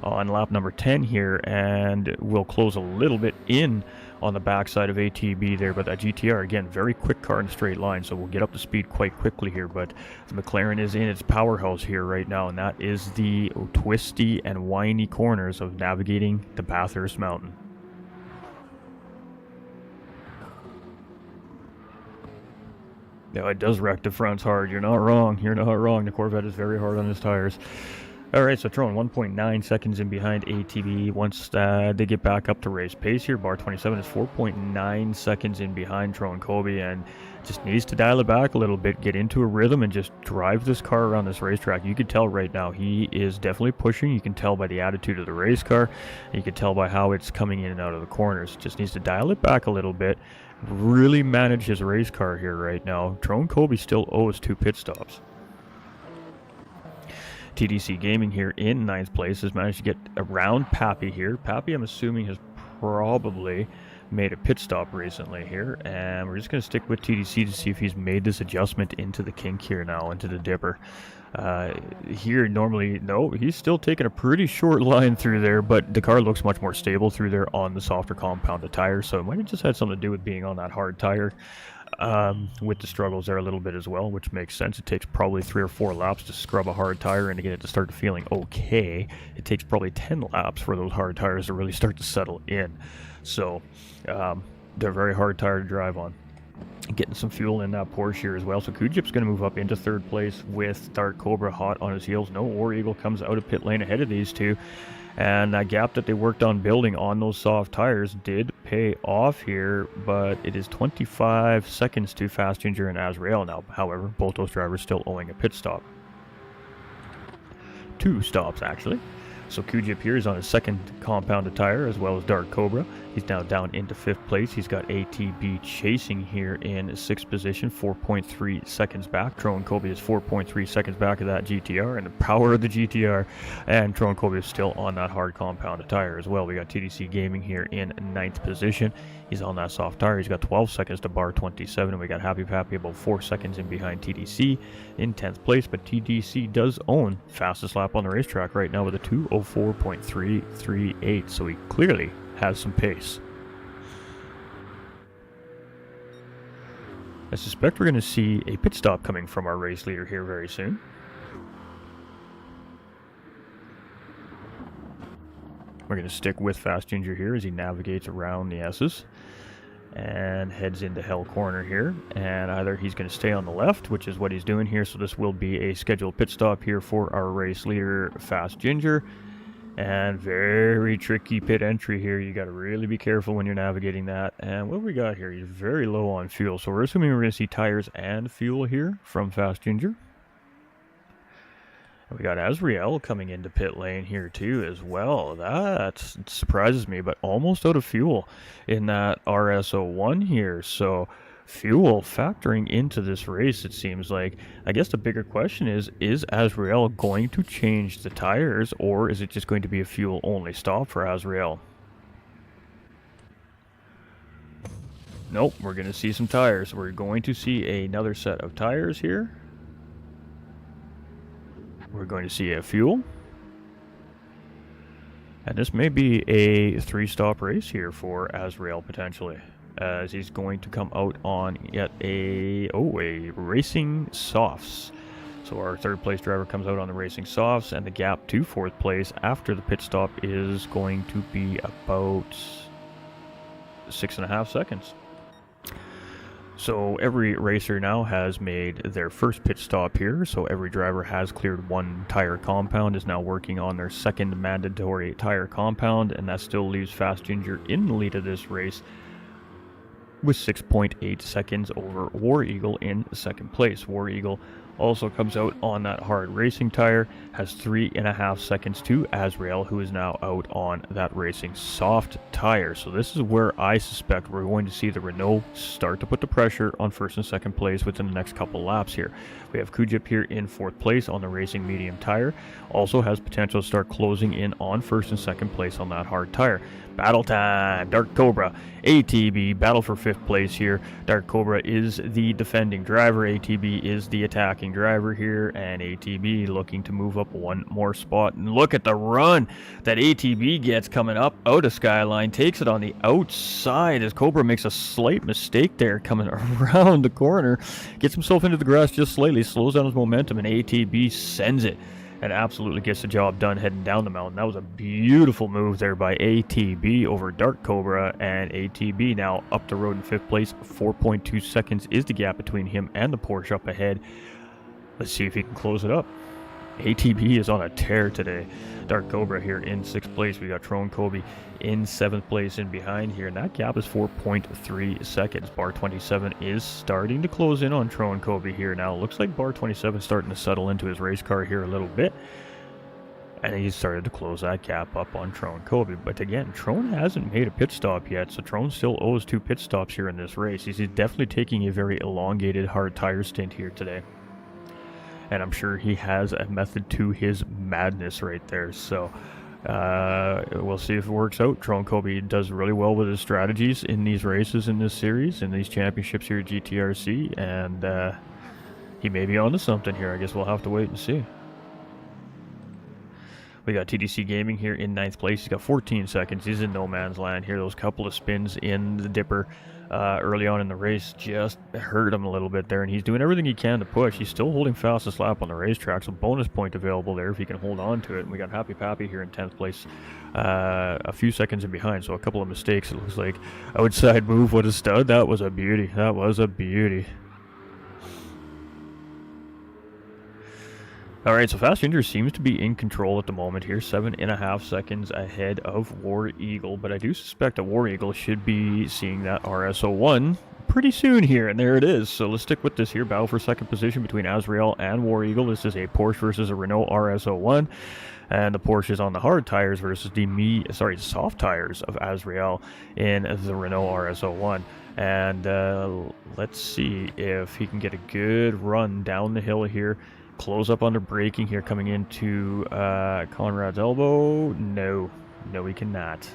on lap number 10 here, and will close a little bit in on the backside of ATB there, but that GTR, again, very quick car in a straight line, so we'll get up to speed quite quickly here, but the McLaren is in its powerhouse here right now, and that is the twisty and windy corners of navigating the Bathurst Mountain. Yeah, it does wreck the fronts hard. You're not wrong. You're not wrong. The Corvette is very hard on his tires. All right, so Trone 1.9 seconds in behind ATB. Once they get back up to race pace here, bar 27 is 4.9 seconds in behind Trone Kobe, and just needs to dial it back a little bit, get into a rhythm, and just drive this car around this racetrack. You can tell right now he is definitely pushing. You can tell by the attitude of the race car. You can tell by how it's coming in and out of the corners. Just needs to dial it back a little bit, really manage his race car here right now. Trone Kobe still owes 2 pit stops. TDC Gaming here in 9th place has managed to get around Pappy here. Pappy, I'm assuming, has probably made a pit stop recently here, and we're just going to stick with TDC to see if he's made this adjustment into the kink here now, into the dipper. Here, normally, no, he's still taking a pretty short line through there, but the car looks much more stable through there on the softer compounded tire, so it might have just had something to do with being on that hard tire. With the struggles there a little bit as well, which makes sense. It takes probably 3 or 4 laps to scrub a hard tire and to get it to start feeling okay. It takes probably 10 laps for those hard tires to really start to settle in. So they're very hard tire to drive on. Getting some fuel in that Porsche here as well. So Kujip's going to move up into 3rd place with Dark Cobra hot on his heels. No War Eagle comes out of pit lane ahead of these two. And that gap that they worked on building on those soft tires did pay off here, but it is 25 seconds to Fast Ginger and Azrael now. However, both those drivers still owing a pit stop. 2 stops, actually. So Kujip here is on his 2nd compounded tire, as well as Dark Cobra. He's now down into 5th place. He's got ATB chasing here in 6th position, 4.3 seconds back. Trone Kobe is 4.3 seconds back of that GTR, and the power of the GTR. And Trone Kobe is still on that hard compounded tire as well. We got TDC Gaming here in 9th position. He's on that soft tire. He's got 12 seconds to bar 27, and we got Happy Pappy about 4 seconds in behind TDC in 10th place. But TDC does own fastest lap on the racetrack right now with a 2:04.338, so he clearly has some pace. I suspect we're going to see a pit stop coming from our race leader here very soon. We're going to stick with Fast Ginger here as he navigates around the S's and heads into Hell Corner here. And either he's going to stay on the left, which is what he's doing here, so this will be a scheduled pit stop here for our race leader, Fast Ginger. And very tricky pit entry here. You got to really be careful when you're navigating that. And what we got here, he's very low on fuel. So we're assuming we're going to see tires and fuel here from Fast Ginger. And we got Azrael coming into pit lane here too as well. That surprises me, but almost out of fuel in that RS01 here. So fuel factoring into this race, it seems like. I guess the bigger question is Azrael going to change the tires, or is it just going to be a fuel only stop for Azrael? Nope, we're going to see some tires. We're going to see another set of tires here. We're going to see a fuel. And this may be a 3-stop race here for Azrael potentially, as he's going to come out on yet a racing softs. So our 3rd place driver comes out on the racing softs, and the gap to 4th place after the pit stop is going to be about 6.5 seconds. So every racer now has made their first pit stop here. So every driver has cleared one tire compound, is now working on their second mandatory tire compound, and that still leaves Fast Ginger in the lead of this race with 6.8 seconds over War Eagle in second place. War Eagle also comes out on that hard racing tire, has 3.5 seconds to Azrael, who is now out on that racing soft tire. So this is where I suspect we're going to see the Renault start to put the pressure on first and second place within the next couple laps here. We have Kujip here in fourth place on the racing medium tire, also has potential to start closing in on first and second place on that hard tire. Battle time! Dark Cobra, ATB, battle for fifth place here. Dark Cobra is the defending driver, ATB is the attacking driver here, and ATB looking to move up one more spot. And look at the run that ATB gets coming up out of Skyline, takes it on the outside as Cobra makes a slight mistake there coming around the corner, gets himself into the grass just slightly, slows down his momentum, and ATB sends it and absolutely gets the job done heading down the mountain. That was a beautiful move there by ATB over Dark Cobra, and ATB now up the road in fifth place. 4.2 seconds is the gap between him and the Porsche up ahead. Let's see if he can close it up. ATB is on a tear today. Dark Cobra here in sixth place. We got Tron Kobe in seventh place in behind here, and that gap is 4.3 seconds. Bar 27 is starting to close in on Tron Kobe here now. Looks like Bar 27 starting to settle into his race car here a little bit, and he's started to close that gap up on Tron Kobe. But again, Tron hasn't made a pit stop yet, so Tron still owes 2 pit stops here in this race. He's definitely taking a very elongated hard tire stint here today, and I'm sure he has a method to his madness right there. So we'll see if it works out. Tron Kobe does really well with his strategies in these races, in this series, in these championships here at GTRC, and he may be onto something here. I guess we'll have to wait and see. We got TTC Gaming here in 9th place. He's got 14 seconds. He's in no man's land here. Those couple of spins in the dipper early on in the race just hurt him a little bit there, and he's doing everything he can to push. He's still holding fastest lap on the racetrack, so bonus point available there if he can hold on to it. And we got Happy Pappy here in 10th place, a few seconds in behind, so a couple of mistakes. It looks like outside move, what a stud. That was a beauty. That was a beauty. Alright, so Fast Ginger seems to be in control at the moment here, 7.5 seconds ahead of War Eagle, but I do suspect that War Eagle should be seeing that RS01 pretty soon here, and there it is. So let's stick with this here, battle for second position between Azrael and War Eagle. This is a Porsche versus a Renault RS01, and the Porsche is on the hard tires versus the soft tires of Azrael in the Renault RS01. And let's see if he can get a good run down the hill here. Close up under braking here, coming into Conrad's elbow. No, he cannot.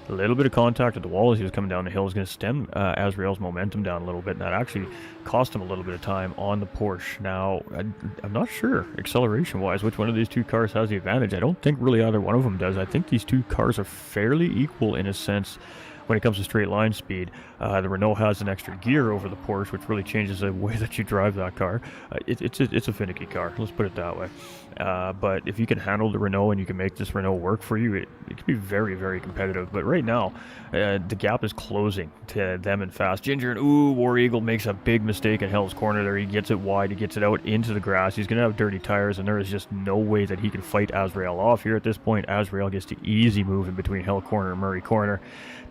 A little bit of contact at the wall as he was coming down the hill is going to stem Azrael's momentum down a little bit, and that actually cost him a little bit of time on the Porsche. Now, I'm not sure, acceleration-wise, which one of these two cars has the advantage. I don't think really either one of them does. I think these two cars are fairly equal in a sense when it comes to straight line speed. The Renault has an extra gear over the Porsche, which really changes the way that you drive that car. It's a finicky car, let's put it that way. But if you can handle the Renault and you can make this Renault work for you, it can be very, very competitive. But right now, the gap is closing to them and Fast Ginger. And ooh, War Eagle makes a big mistake in Hell's Corner there. He gets it wide, he gets it out into the grass. He's going to have dirty tires, and there is just no way that he can fight Azrael off here at this point. Azrael gets the easy move in between Hell Corner and Murray Corner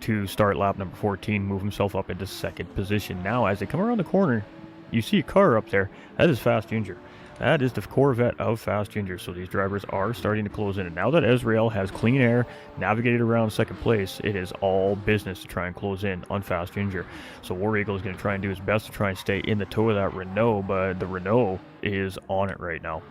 to start lap number 14, move himself up into second position. Now, as they come around the corner, you see a car up there. That is Fast Ginger. That is the Corvette of Fast Ginger. So these drivers are starting to close in. And now that Azrael has clean air, navigated around second place, it is all business to try and close in on Fast Ginger. So War Eagle is going to try and do his best to try and stay in the toe of that Renault, but the Renault is on it right now.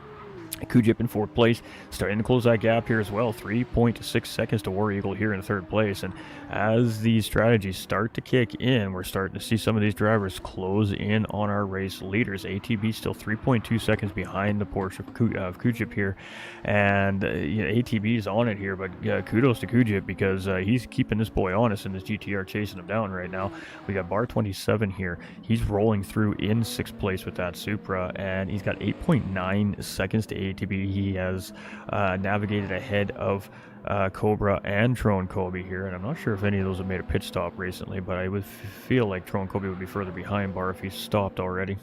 Kujip in fourth place, starting to close that gap here as well. 3.6 seconds to War Eagle here in third place. And as these strategies start to kick in, we're starting to see some of these drivers close in on our race leaders. ATB still 3.2 seconds behind the Porsche of Kujip here. And ATB is on it here, but kudos to Kujip because he's keeping this boy honest, and this GTR chasing him down right now. We got Bar 27 here. He's rolling through in sixth place with that Supra, and he's got 8.9 seconds to ATB. He has navigated ahead of Cobra and Tron Kobe here, and I'm not sure if any of those have made a pit stop recently, but I would feel like Tron Kobe would be further behind Bar if he's stopped already.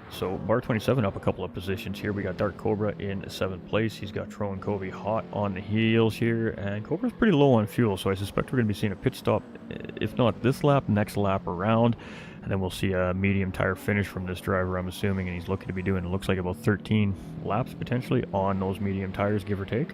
So Bar 27 up a couple of positions here. We got Dark Cobra in 7th place. He's got Tron Kobe hot on the heels here, and Cobra's pretty low on fuel, so I suspect we're going to be seeing a pit stop, if not this lap, next lap around, and then we'll see a medium tire finish from this driver, I'm assuming, and he's looking to be doing, it looks like, about 13 laps potentially on those medium tires, give or take.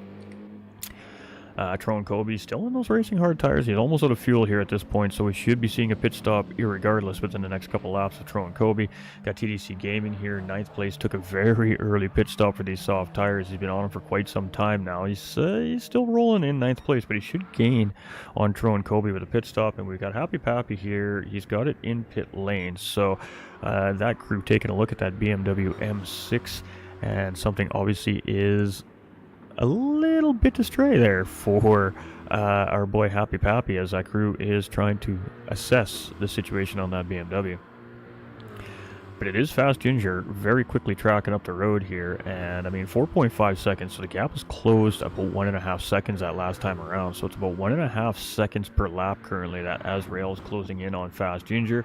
Tron Kobe still in those racing hard tires. He's almost out of fuel here at this point, so we should be seeing a pit stop irregardless within the next couple laps of Tron Kobe. Got TTC Gaming here in 9th place. Took a very early pit stop for these soft tires. He's been on them for quite some time now. He's still rolling in 9th place, but he should gain on Tron Kobe with a pit stop. And we've got Happy Pappy here. He's got it in pit lane. So that crew taking a look at that BMW M6, and something obviously is a little bit astray there for our boy Happy Pappy, as that crew is trying to assess the situation on that BMW. But it is Fast Ginger very quickly tracking up the road here, and I mean 4.5 seconds, so the gap is closed about 1.5 seconds that last time around, so it's about 1.5 seconds per lap currently that Azrael is closing in on Fast Ginger.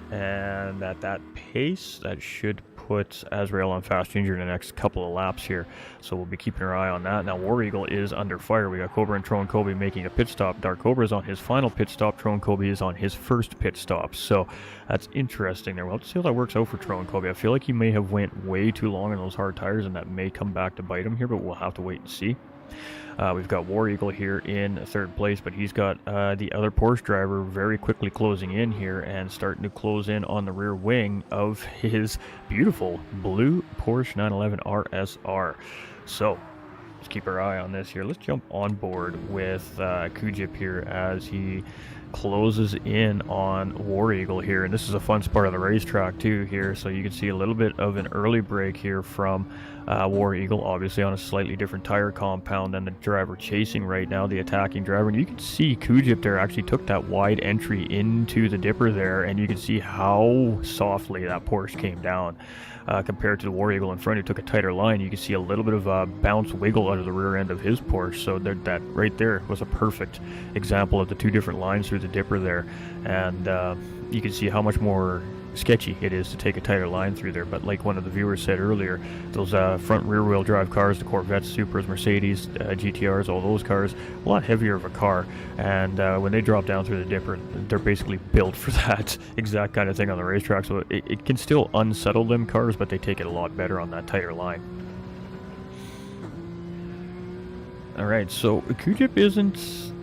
And at that pace, that should put Azrael on Fast Ginger in the next couple of laps here. So we'll be keeping our eye on that. Now War Eagle is under fire. We got Cobra and Tron Kobe making a pit stop. Dark Cobra is on his final pit stop. Tron Kobe is on his first pit stop. So that's interesting there. We'll have to see how that works out for Tron Kobe. I feel like he may have went way too long on those hard tires, and that may come back to bite him here, but we'll have to wait and see. We've got War Eagle here in 3rd place, but he's got the other Porsche driver very quickly closing in here and starting to close in on the rear wing of his beautiful blue Porsche 911 RSR. So let's keep our eye on this here. Let's jump on board with Kujip here as he closes in on War Eagle here, and this is a fun part of the racetrack too here, so you can see a little bit of an early break here from War Eagle, obviously on a slightly different tire compound than the driver chasing right now, the attacking driver. And you can see Kujip there actually took that wide entry into the dipper there, and you can see how softly that Porsche came down compared to the War Eagle in front, who took a tighter line. You can see a little bit of a bounce wiggle out of the rear end of his Porsche, so that right there was a perfect example of the two different lines through the dipper there. And you can see how much more sketchy it is to take a tighter line through there. But like one of the viewers said earlier, those front rear wheel drive cars, the Corvettes, Supras, Mercedes, GTRs, all those cars, a lot heavier of a car, and when they drop down through the dipper, they're basically built for that exact kind of thing on the racetrack. So it can still unsettle them cars, but they take it a lot better on that tighter line. Alright, so Kujip isn't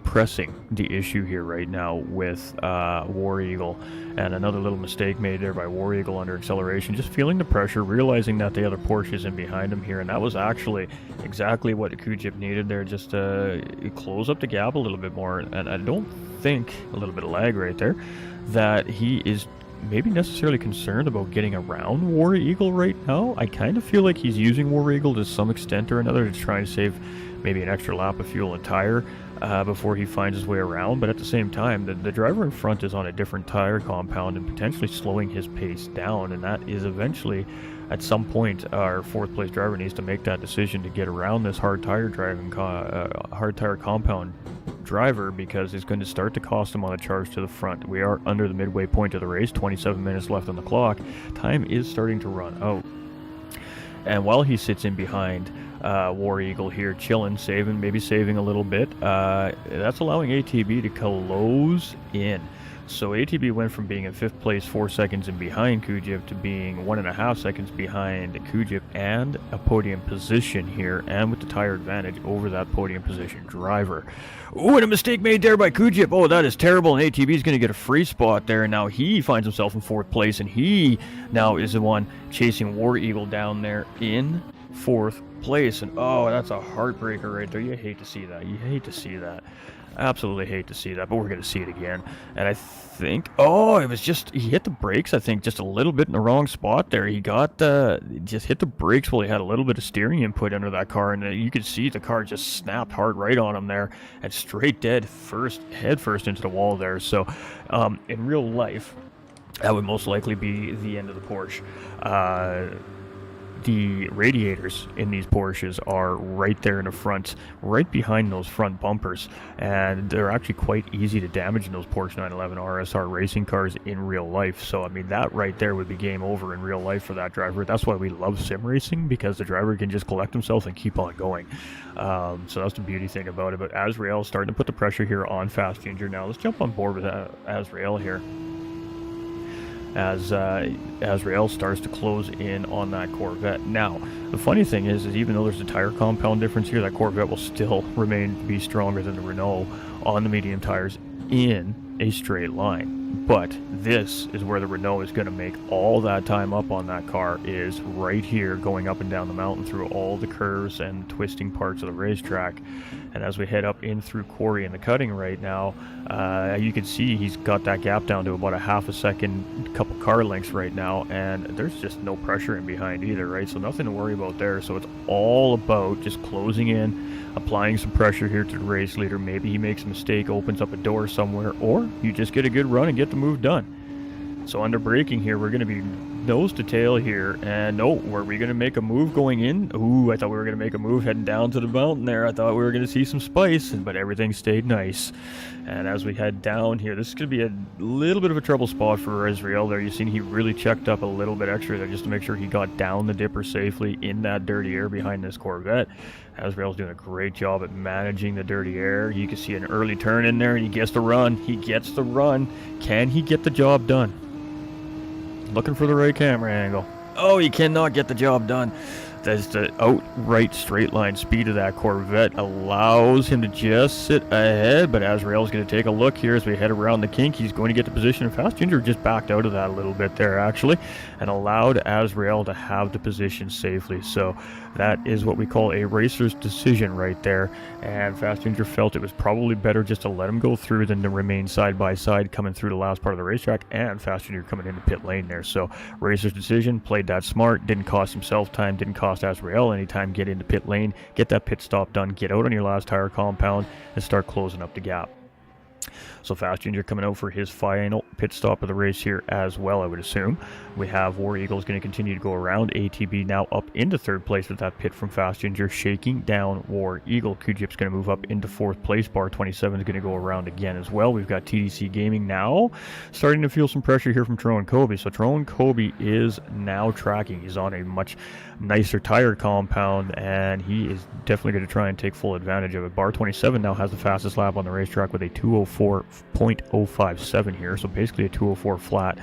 pressing the issue here right now with War Eagle, and another little mistake made there by War Eagle under acceleration, just feeling the pressure, realizing that the other Porsche is in behind him here, and that was actually exactly what Kujip needed there, just to close up the gap a little bit more. And I don't think, a little bit of lag right there, that he is maybe necessarily concerned about getting around War Eagle right now. I kind of feel like he's using War Eagle to some extent or another to try and save maybe an extra lap of fuel and tire before he finds his way around, but at the same time, the driver in front is on a different tire compound and potentially slowing his pace down, and that is eventually, at some point, our 4th place driver needs to make that decision to get around this hard tire compound driver, because it's going to start to cost him on a charge to the front. We are under the midway point of the race, 27 minutes left on the clock. Time is starting to run out, and while he sits in behind War Eagle here, chilling, maybe saving a little bit, that's allowing ATB to close in. So ATB went from being in 5th place 4 seconds in behind Kujip to being 1.5 seconds behind Kujip and a podium position here, and with the tire advantage over that podium position driver. Oh, and a mistake made there by Kujip. Oh, that is terrible, and ATB is going to get a free spot there, and now he finds himself in 4th place, and he now is the one chasing War Eagle down there in 4th place. And oh, that's a heartbreaker right there. You hate to see that. You hate to see that. Absolutely hate to see that, but we're going to see it again. And I think, oh, it was just, he hit the brakes, I think, just a little bit in the wrong spot there. He got, just hit the brakes while he had a little bit of steering input under that car, and you could see the car just snapped hard right on him there, and straight dead head first into the wall there. So, in real life, that would most likely be the end of the Porsche. the radiators in these Porsches are right there in the front, right behind those front bumpers, and they're actually quite easy to damage in those Porsche 911 RSR racing cars in real life. So I mean, that right there would be game over in real life for that driver. That's why we love sim racing, because the driver can just collect himself and keep on going. So that's the beauty thing about it. But Azrael's starting to put the pressure here on Fast Ginger. Now let's jump on board with Azrael here, as Azrael starts to close in on that Corvette. Now, the funny thing is even though there's a tire compound difference here, that Corvette will still remain to be stronger than the Renault on the medium tires in a straight line. But this is where the Renault is going to make all that time up on that car, is right here going up and down the mountain through all the curves and twisting parts of the racetrack. And as we head up in through Quarry in the cutting right now, you can see he's got that gap down to about a half a second, couple car lengths right now, and there's just no pressure in behind either, right? So nothing to worry about there. So it's all about just closing in, applying some pressure here to the race leader. Maybe he makes a mistake, opens up a door somewhere, or you just get a good run and get the move done. So under braking here, we're going to be nose to tail here, and were we going to make a move going in? Ooh, I thought we were going to make a move heading down to the mountain there. I thought we were going to see some spice, but everything stayed nice. And as we head down here, this is going to be a little bit of a trouble spot for Azrael there. You've seen he really checked up a little bit extra there just to make sure he got down the dipper safely in that dirty air behind this Corvette. Azrael's doing a great job at managing the dirty air. You can see an early turn in there, and he gets the run. He gets the run. Can he get the job done? Looking for the right camera angle. Oh, he cannot get the job done. That's the outright straight line speed of that Corvette allows him to just sit ahead, but Azrael's going to take a look here as we head around the kink. He's going to get the position, and Fast Ginger just backed out of that a little bit there actually, and allowed Azrael to have the position safely. So that is what we call a racer's decision right there, and Fast Ginger felt it was probably better just to let him go through than to remain side by side coming through the last part of the racetrack, and Fast Ginger coming into pit lane there. So racer's decision, played that smart, didn't cost himself time, didn't cost Azrael any time. Get into pit lane, get that pit stop done, get out on your last tire compound, and start closing up the gap. So Fast Ginger coming out for his final pit stop of the race here as well, I would assume. We have War Eagle's going to continue to go around. ATB now up into third place with that pit from Fast Ginger, shaking down War Eagle. Q-Jip's going to move up into fourth place. Bar 27 is going to go around again as well. We've got TDC Gaming now starting to feel some pressure here from Tyrone Kobe. So Tyrone Kobe is now tracking. He's on a much nicer tire compound, and he is definitely going to try and take full advantage of it. Bar 27 now has the fastest lap on the racetrack with a 204.057 here, so basically a 204 flat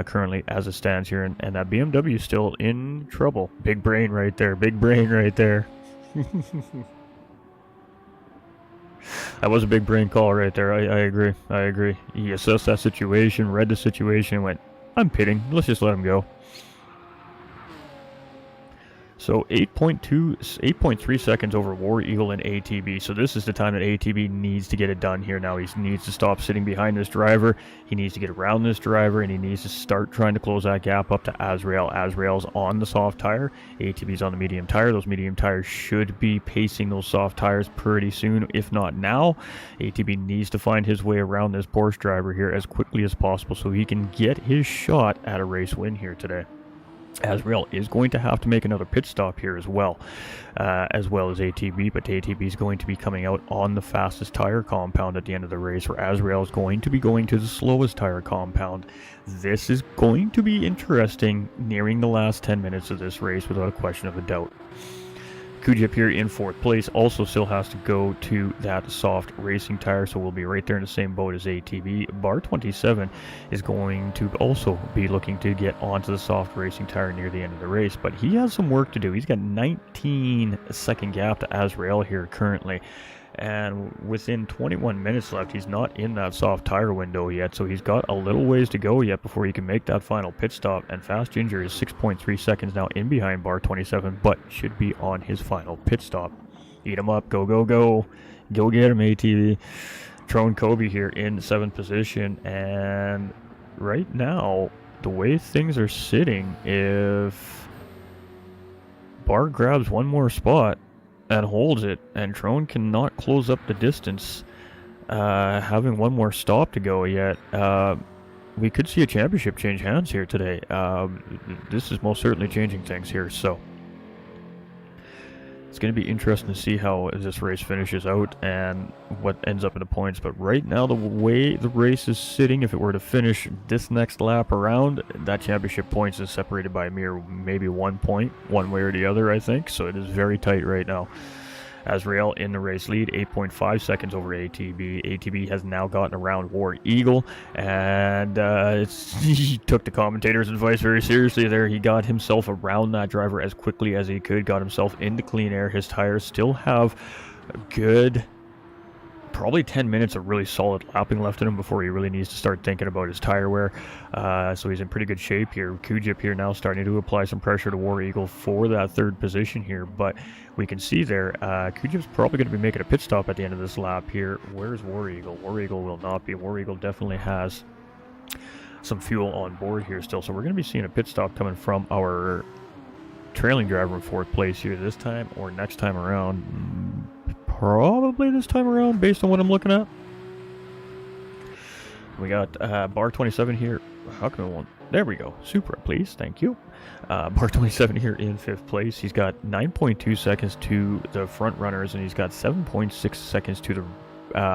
currently as it stands here, and that BMW is still in trouble. Big brain right there, big brain right there. That was a big brain call right there. I agree. He assessed that situation, read the situation, and went, I'm pitting, let's just let him go. So 8.3 seconds over War Eagle and ATB. So this is the time that ATB needs to get it done here now. He needs to stop sitting behind this driver. He needs to get around this driver, and he needs to start trying to close that gap up to Azrael. Azrael's on the soft tire. ATB's on the medium tire. Those medium tires should be pacing those soft tires pretty soon, if not now. ATB needs to find his way around this Porsche driver here as quickly as possible so he can get his shot at a race win here today. Azrael is going to have to make another pit stop here as well as ATB, but ATB is going to be coming out on the fastest tire compound at the end of the race, where Azrael is going to be going to the slowest tire compound. This is going to be interesting nearing the last 10 minutes of this race without a question of a doubt. Kujip here in fourth place also still has to go to that soft racing tire, so we'll be right there in the same boat as ATB. Bar 27 is going to also be looking to get onto the soft racing tire near the end of the race, but he has some work to do. He's got 19-second gap to Azrael here currently, and within 21 minutes left, he's not in that soft tire window yet, so he's got a little ways to go yet before he can make that final pit stop. And Fast Ginger is 6.3 seconds now in behind Bar 27, but should be on his final pit stop. Eat him up, go, go, go. Go get him, ATV. Tyrone Kobe here in 7th position, and right now, the way things are sitting, if Bar grabs one more spot and holds it, and Tyrone cannot close up the distance, having one more stop to go yet. we could see a championship change hands here today. This is most certainly changing things here, so it's going to be interesting to see how this race finishes out and what ends up in the points. But right now, the way the race is sitting, if it were to finish this next lap around, that championship points is separated by a mere maybe 1 point, one way or the other, I think. So it is very tight right now. Azrael in the race lead, 8.5 seconds over ATB. ATB has now gotten around War Eagle, and he took the commentator's advice very seriously there. He got himself around that driver as quickly as he could, got himself into clean air. His tires still have a good probably 10 minutes of really solid lapping left in him before he really needs to start thinking about his tire wear. So he's in pretty good shape here. Kujip here now starting to apply some pressure to War Eagle for that third position here, but we can see there Kujip's probably going to be making a pit stop at the end of this lap here. Where's War Eagle? War Eagle will not be. War Eagle definitely has some fuel on board here still, so we're going to be seeing a pit stop coming from our trailing driver in fourth place here this time or next time around. Probably this time around, based on what I'm looking at. We got bar 27 here. How come it won't? There we go. Supra, please. Thank you. Bar 27 here in fifth place. He's got 9.2 seconds to the front runners, and he's got 7.6 seconds to the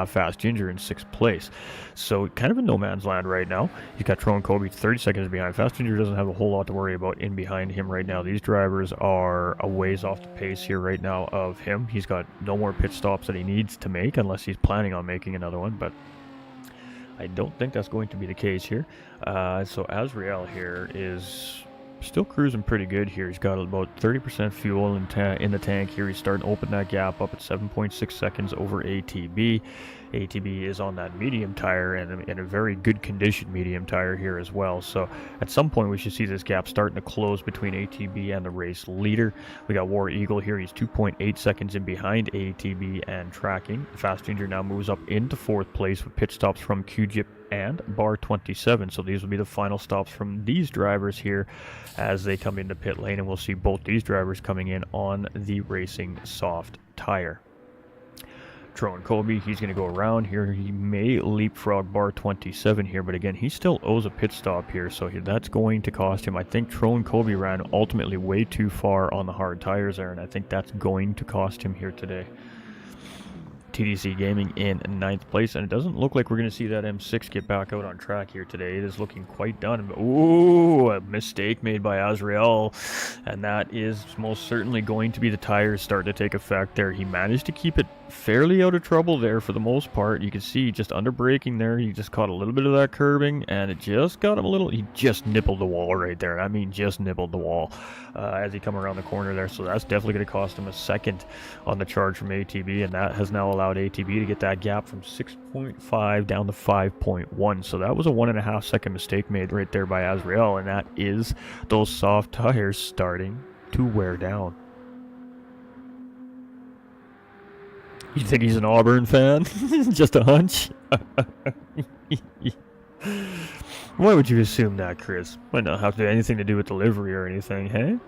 Fast Ginger in sixth place. So kind of in no man's land right now. He's got Tron Kobe 30 seconds behind. Fast Ginger doesn't have a whole lot to worry about in behind him right now. These drivers are a ways off the pace here right now of him. He's got no more pit stops that he needs to make unless he's planning on making another one, but I don't think that's going to be the case here. So Azrael here is still cruising pretty good here. He's got about 30% fuel in the tank here. He's starting to open that gap up at 7.6 seconds over ATB. ATB is on that medium tire and in a very good condition medium tire here as well. So at some point we should see this gap starting to close between ATB and the race leader. We got War Eagle here. He's 2.8 seconds in behind ATB and tracking. Fast Ginger now moves up into fourth place with pit stops from Kujip and bar 27. So these will be the final stops from these drivers here as they come into pit lane, and we'll see both these drivers coming in on the racing soft tire. Tron Kobe, he's going to go around here. He may leapfrog bar 27 here, but again, he still owes a pit stop here, so that's going to cost him. I think Tron Kobe ran ultimately way too far on the hard tires there, and I think that's going to cost him here today. TDC Gaming in ninth place, and it doesn't look like we're going to see that M6 get back out on track here today. It is looking quite done. Ooh, a mistake made by Azrael, and that is most certainly going to be the tires starting to take effect there. He managed to keep it fairly out of trouble there for the most part. You can see just under braking there, he just caught a little bit of that curbing, and it just got him a little, he just nibbled the wall right there. I mean, just nibbled the wall as he come around the corner there. So that's definitely going to cost him a second on the charge from ATB, and that has now allowed ATB to get that gap from 6.5 down to 5.1. So that was a 1.5 second mistake made right there by Azrael, and that is those soft tires starting to wear down. You think he's an Auburn fan? Just a hunch? Why would you assume that, Chris? Might not have to do anything to do with delivery or anything, hey?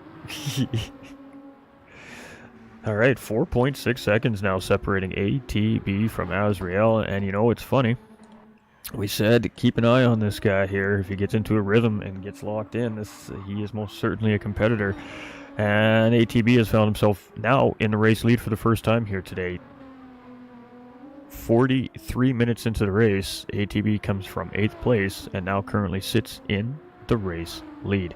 Alright, 4.6 seconds now separating ATB from Azrael, and you know, it's funny. We said keep an eye on this guy here. If he gets into a rhythm and gets locked in, he is most certainly a competitor. And ATB has found himself now in the race lead for the first time here today. 43 minutes into the race, ATB comes from 8th place and now currently sits in the race lead.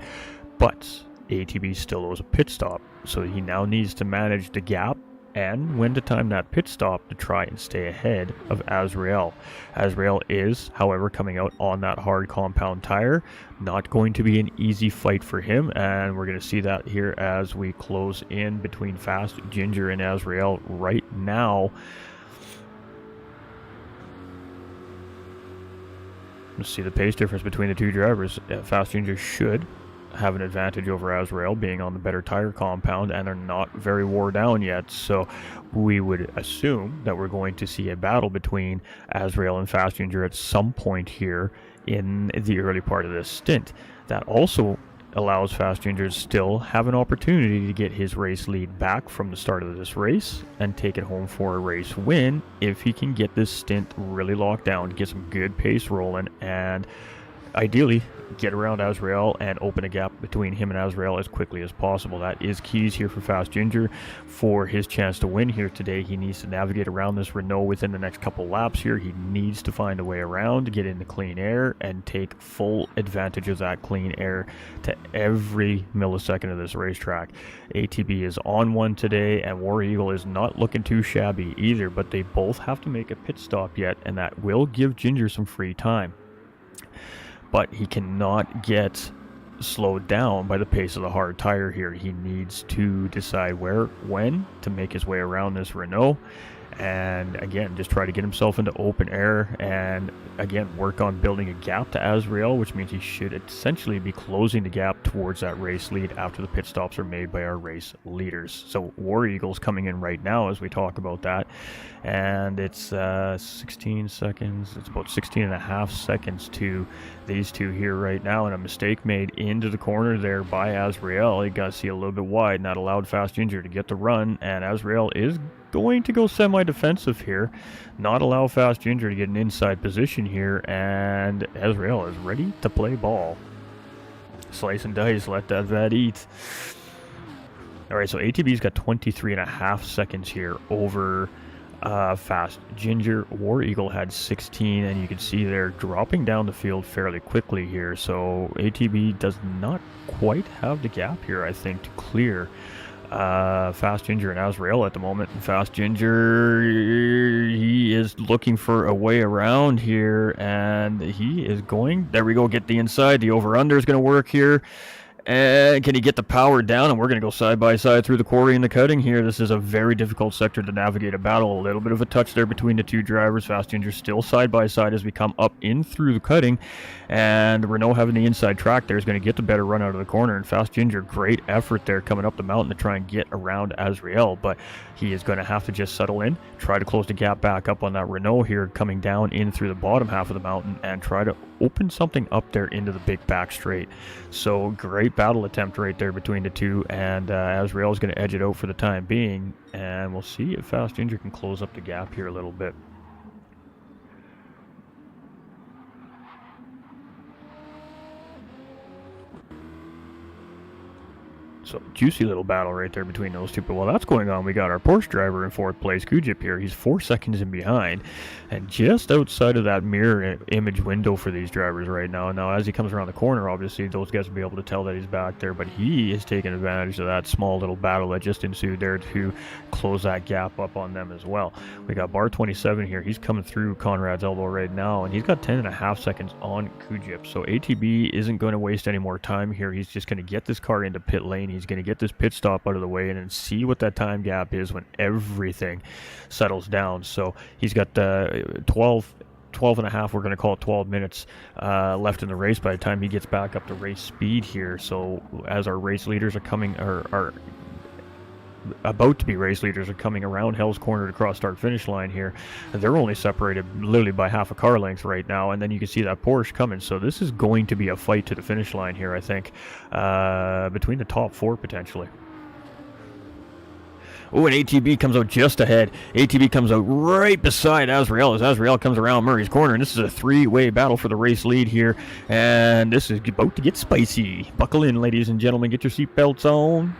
But ATB still owes a pit stop, so he now needs to manage the gap and when to time that pit stop to try and stay ahead of Azrael. Azrael is, however, coming out on that hard compound tire. Not going to be an easy fight for him, and we're going to see that here as we close in between Fast Ginger and Azrael right now. Let's see the pace difference between the two drivers. Fast Ginger should have an advantage over Azrael being on the better tire compound, and they're not very wore down yet, so we would assume that we're going to see a battle between Azrael and Fast Ginger at some point here in the early part of this stint. That also allows Fast Ginger to still have an opportunity to get his race lead back from the start of this race and take it home for a race win if he can get this stint really locked down, get some good pace rolling, and ideally get around Azrael and open a gap between him and Azrael as quickly as possible. That is keys here for Fast Ginger for his chance to win here today. He needs to navigate around this Renault within the next couple laps here. He needs to find a way around to get into clean air and take full advantage of that clean air to every millisecond of this racetrack. ATB is on one today, and War Eagle is not looking too shabby either, but they both have to make a pit stop yet, and that will give Ginger some free time. But he cannot get slowed down by the pace of the hard tire here. He needs to decide when to make his way around this Renault, and again, just try to get himself into open air, and again, work on building a gap to Azrael, which means he should essentially be closing the gap towards that race lead after the pit stops are made by our race leaders. So War Eagle's coming in right now as we talk about that, and it's 16 seconds. It's about 16 and a half seconds to these two here right now, and a mistake made into the corner there by Azrael. He got to see a little bit wide, and that allowed Fast Ginger to get the run, and Azrael is going to go semi-defensive here, not allow Fast Ginger to get an inside position here, and Azrael is ready to play ball. Slice and dice, let that vet eat. Alright, so ATB's got 23 and a half seconds here over Fast Ginger. War Eagle had 16, and you can see they're dropping down the field fairly quickly here, so ATB does not quite have the gap here, I think, to clear Fast Ginger and Azrael at the moment. And Fast Ginger, he is looking for a way around here, and he is going, there we go, get the inside. The over-under is going to work here. And can he get the power down? And we're going to go side by side through the quarry and the cutting here. This is a very difficult sector to navigate a battle. A little bit of a touch there between the two drivers. Fast Ginger still side by side as we come up in through the cutting. And Renault having the inside track there is going to get the better run out of the corner. And Fast Ginger, great effort there coming up the mountain to try and get around Azrael. But he is going to have to just settle in, try to close the gap back up on that Renault here, coming down in through the bottom half of the mountain, and try to open something up there into the big back straight. So great battle attempt right there between the two, and Azrael is going to edge it out for the time being, and we'll see if Fast Ginger can close up the gap here a little bit. So juicy little battle right there between those two. But while that's going on, we got our Porsche driver in fourth place, Kujip here. He's 4 seconds in behind, and just outside of that mirror image window for these drivers right now. Now, as he comes around the corner, obviously those guys will be able to tell that he's back there, but he is taking advantage of that small little battle that just ensued there to close that gap up on them as well. We got bar 27 here. He's coming through Conrad's elbow right now, and he's got 10.5 seconds on Kujip. So ATB isn't going to waste any more time here. He's just going to get this car into pit lane. He's going to get this pit stop out of the way and then see what that time gap is when everything settles down. So he's got 12 and a half, we're going to call it 12 minutes left in the race by the time he gets back up to race speed here. So as our race leaders are coming, or are about to be race leaders, are coming around Hell's Corner to cross start finish line here, they're only separated literally by half a car length right now, and then you can see that Porsche coming. So this is going to be a fight to the finish line here, I think, between the top four potentially. Oh, and ATB comes out just ahead. ATB comes out right beside Azrael as Azrael comes around Murray's corner, and this is a three-way battle for the race lead here, and this is about to get spicy. Buckle in, ladies and gentlemen, get your seatbelts on.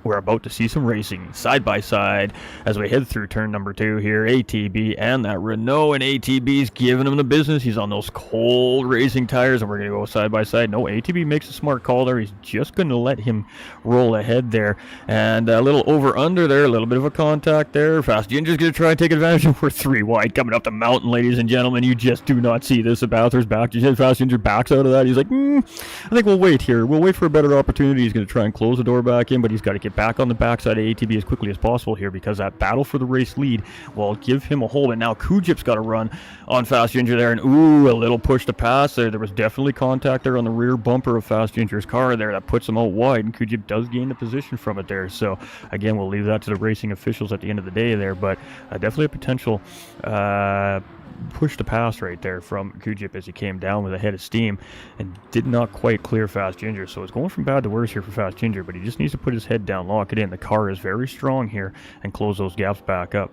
We're about to see some racing side by side as we head through turn number 2 here. ATB and that Renault, and ATB's giving him the business. He's on those cold racing tires, and we're going to go side by side. No, ATB makes a smart call there. He's just going to let him roll ahead there, and a little over under there, a little bit of a contact there. Fast Ginger's going to try and take advantage, and we're 3 wide coming up the mountain, ladies and gentlemen. You just do not see this. The Bathurst back. Fast Ginger backs out of that. He's like, I think we'll wait here. We'll wait for a better opportunity. He's going to try and close the door back in, but he's got to get back on the backside of ATB as quickly as possible here, because that battle for the race lead will give him a hold. And now Kujip's got to run on Fast Ginger there, and ooh, a little push to pass there. There was definitely contact there on the rear bumper of Fast Ginger's car there that puts him out wide, and Kujip does gain the position from it there. So again, we'll leave that to the racing officials at the end of the day there, but definitely a potential push to pass right there from Kujip as he came down with a head of steam and did not quite clear Fast Ginger. So it's going from bad to worse here for Fast Ginger, but he just needs to put his head down, lock it in. The car is very strong here, and close those gaps back up.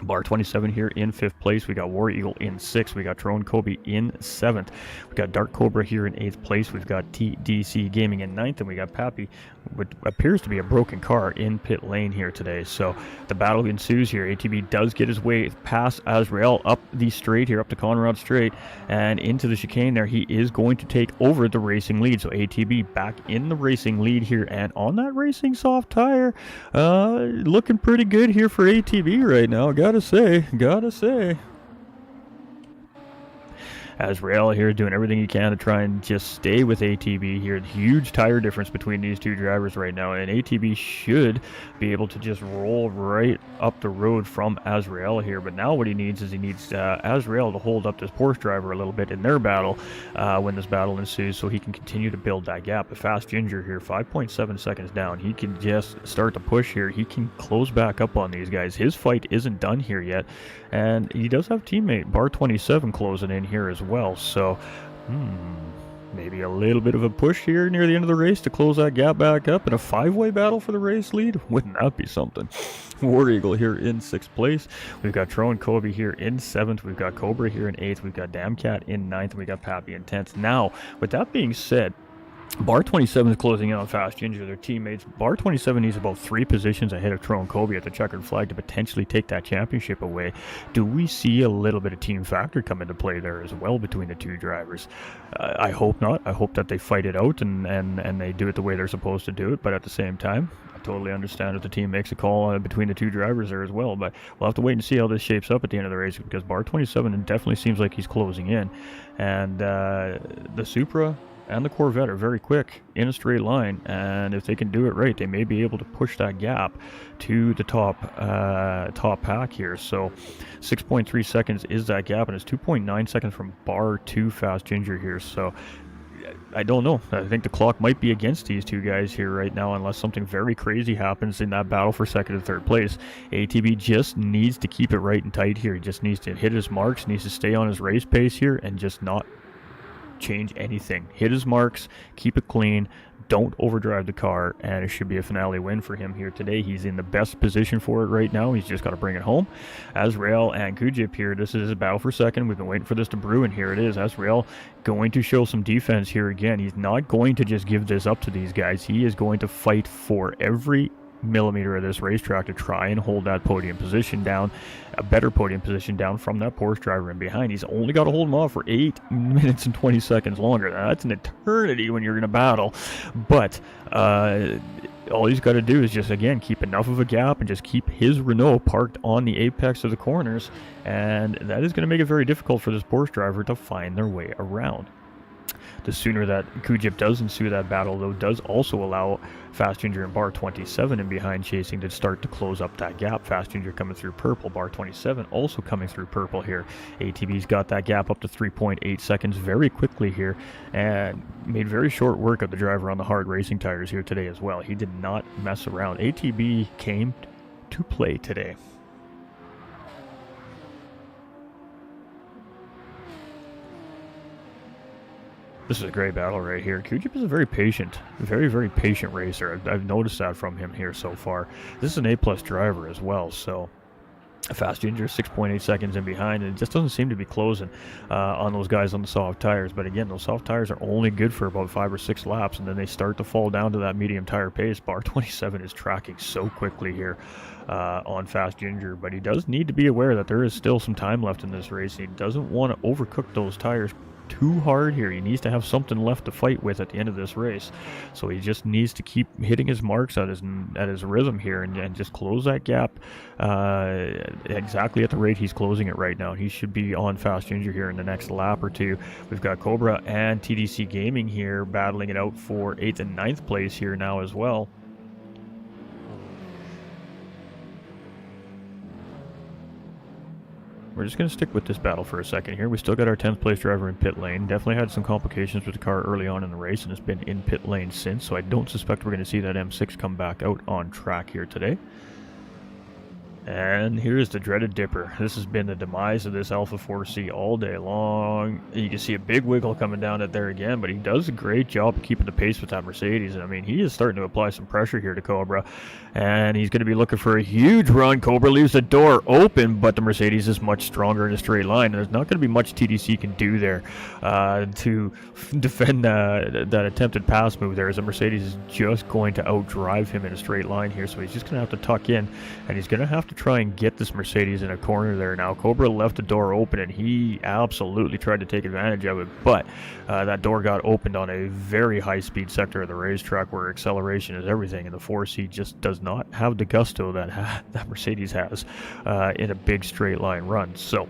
Bar 27 here in 5th place. We got War Eagle in 6th. We got Drone Kobe in 7th. We got Dark Cobra here in 8th place. We've got TDC Gaming in 9th. And we got Pappy, what appears to be a broken car, in pit lane here today. So the battle ensues here. ATB does get his way past Azrael up the straight here, up to Conrad Straight, and into the chicane there. He is going to take over the racing lead. So ATB back in the racing lead here, and on that racing soft tire. Looking pretty good here for ATB right now. Gotta say. Azrael here doing everything he can to try and just stay with ATB here. Huge tire difference between these two drivers right now, and ATB should be able to just roll right up the road from Azrael here. But now what he needs is Azrael to hold up this Porsche driver a little bit in their battle when this battle ensues, so he can continue to build that gap. A Fast Ginger here, 5.7 seconds down. He can just start to push here. He can close back up on these guys. His fight isn't done here yet, and he does have teammate Bar 27 closing in here as well. So maybe a little bit of a push here near the end of the race to close that gap back up in a 5-way battle for the race lead. Wouldn't that be something? War Eagle here in 6th place. We've got Tro and Kobe here in 7th. We've got Cobra here in 8th. We've got Damcat in 9th. And we got Pappy in 10th. Now, with that being said, Bar 27 is closing in on Fast Ginger, their teammates. Bar 27 needs about 3 positions ahead of Tron Kobe at the checkered flag to potentially take that championship away. Do we see a little bit of team factor come into play there as well between the two drivers? I hope not. I hope that they fight it out and they do it the way they're supposed to do it. But at the same time, I totally understand if the team makes a call between the two drivers there as well. But we'll have to wait and see how this shapes up at the end of the race, because Bar 27 definitely seems like he's closing in. And the Supra and the Corvette are very quick in a straight line, and if they can do it right, they may be able to push that gap to the top pack here. So 6.3 seconds is that gap, and it's 2.9 seconds from Bar 2 Fast Ginger here. So I don't know. I think the clock might be against these two guys here right now, unless something very crazy happens in that battle for 2nd and 3rd place. ATB just needs to keep it right and tight here. He just needs to hit his marks, needs to stay on his race pace here, and just not change anything. Hit his marks, keep it clean, don't overdrive the car, and it should be a finale win for him here today. He's in the best position for it right now. He's just got to bring it home. Azrael and Kujip here, this is a battle for 2nd. We've been waiting for this to brew, and here it is. Azrael going to show some defense here again. He's not going to just give this up to these guys. He is going to fight for every millimeter of this racetrack to try and hold that podium position down, a better podium position down from that Porsche driver in behind. He's only got to hold him off for 8 minutes and 20 seconds longer. Now, that's an eternity when you're in a battle, but all he's got to do is just, again, keep enough of a gap and just keep his Renault parked on the apex of the corners, and that is going to make it very difficult for this Porsche driver to find their way around. The sooner that Kujip does ensue that battle, though, does also allow Fast Ginger and Bar 27 in behind chasing to start to close up that gap. Fast Ginger coming through purple, Bar 27 also coming through purple here. ATB's got that gap up to 3.8 seconds very quickly here, and made very short work of the driver on the hard racing tires here today as well. He did not mess around. ATB came to play today. This is a great battle right here. Kujip is a very patient, very patient racer. I've noticed that from him here so far. This is an A+ driver as well, so Fast Ginger 6.8 seconds in behind, and it just doesn't seem to be closing on those guys on the soft tires. But again, those soft tires are only good for about 5 or 6 laps, and then they start to fall down to that medium tire pace. Bar 27 is tracking so quickly here on Fast Ginger, but he does need to be aware that there is still some time left in this race. He doesn't want to overcook those tires too hard here. He needs to have something left to fight with at the end of this race, so he just needs to keep hitting his marks at his rhythm here and just close that gap exactly at the rate he's closing it right now. He should be on Fast Ginger here in the next lap or two. We've got Cobra and TDC Gaming here battling it out for 8th and 9th place here now as well. We're just going to stick with this battle for a second here. We still got our 10th place driver in pit lane. Definitely had some complications with the car early on in the race and has been in pit lane since, so I don't suspect we're going to see that M6 come back out on track here today. And here's the dreaded dipper. This has been the demise of this Alpha 4C all day long. You can see a big wiggle coming down it there again, but he does a great job of keeping the pace with that Mercedes. And I mean, he is starting to apply some pressure here to Cobra, and he's going to be looking for a huge run. Cobra leaves the door open, but the Mercedes is much stronger in a straight line. There's not going to be much TDC can do there to defend that attempted pass move there, as the Mercedes is just going to outdrive him in a straight line here. So he's just going to have to tuck in, and he's going to have to try and get this Mercedes in a corner there. Now Cobra left the door open, and he absolutely tried to take advantage of it, but that door got opened on a very high speed sector of the racetrack where acceleration is everything, and the 4C just does not have the gusto that that Mercedes has in a big straight line run. So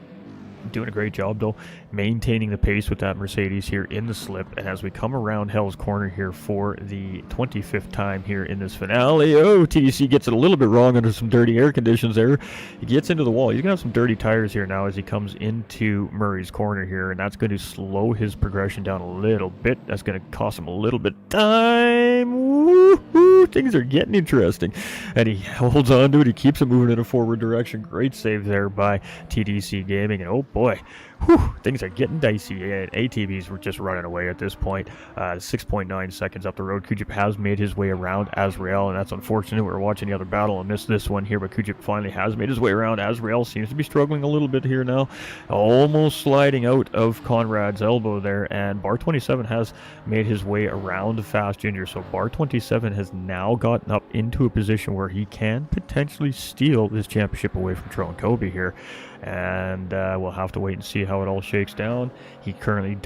doing a great job though, maintaining the pace with that Mercedes here in the slip. And as we come around Hell's Corner here for the 25th time here in this finale, oh, TDC gets it a little bit wrong under some dirty air conditions there. He gets into the wall. He's gonna have some dirty tires here now as he comes into Murray's corner here, and that's going to slow his progression down a little bit. That's going to cost him a little bit of time. Woo-hoo! Things are getting interesting, and he holds on to it. He keeps it moving in a forward direction. Great save there by TDC Gaming, and oh boy, whew, things are getting dicey. ATVs were just running away at this point. 6.9 seconds up the road. Kujip has made his way around Azrael, and that's unfortunate. We were watching the other battle and missed this one here, but Kujip finally has made his way around. Azrael seems to be struggling a little bit here now, almost sliding out of Conrad's elbow there, and Bar 27 has made his way around Fast Ginger. So Bar 27 has now gotten up into a position where he can potentially steal this championship away from Tron Kobe here, and we'll have to wait and see how it all shakes down. He currently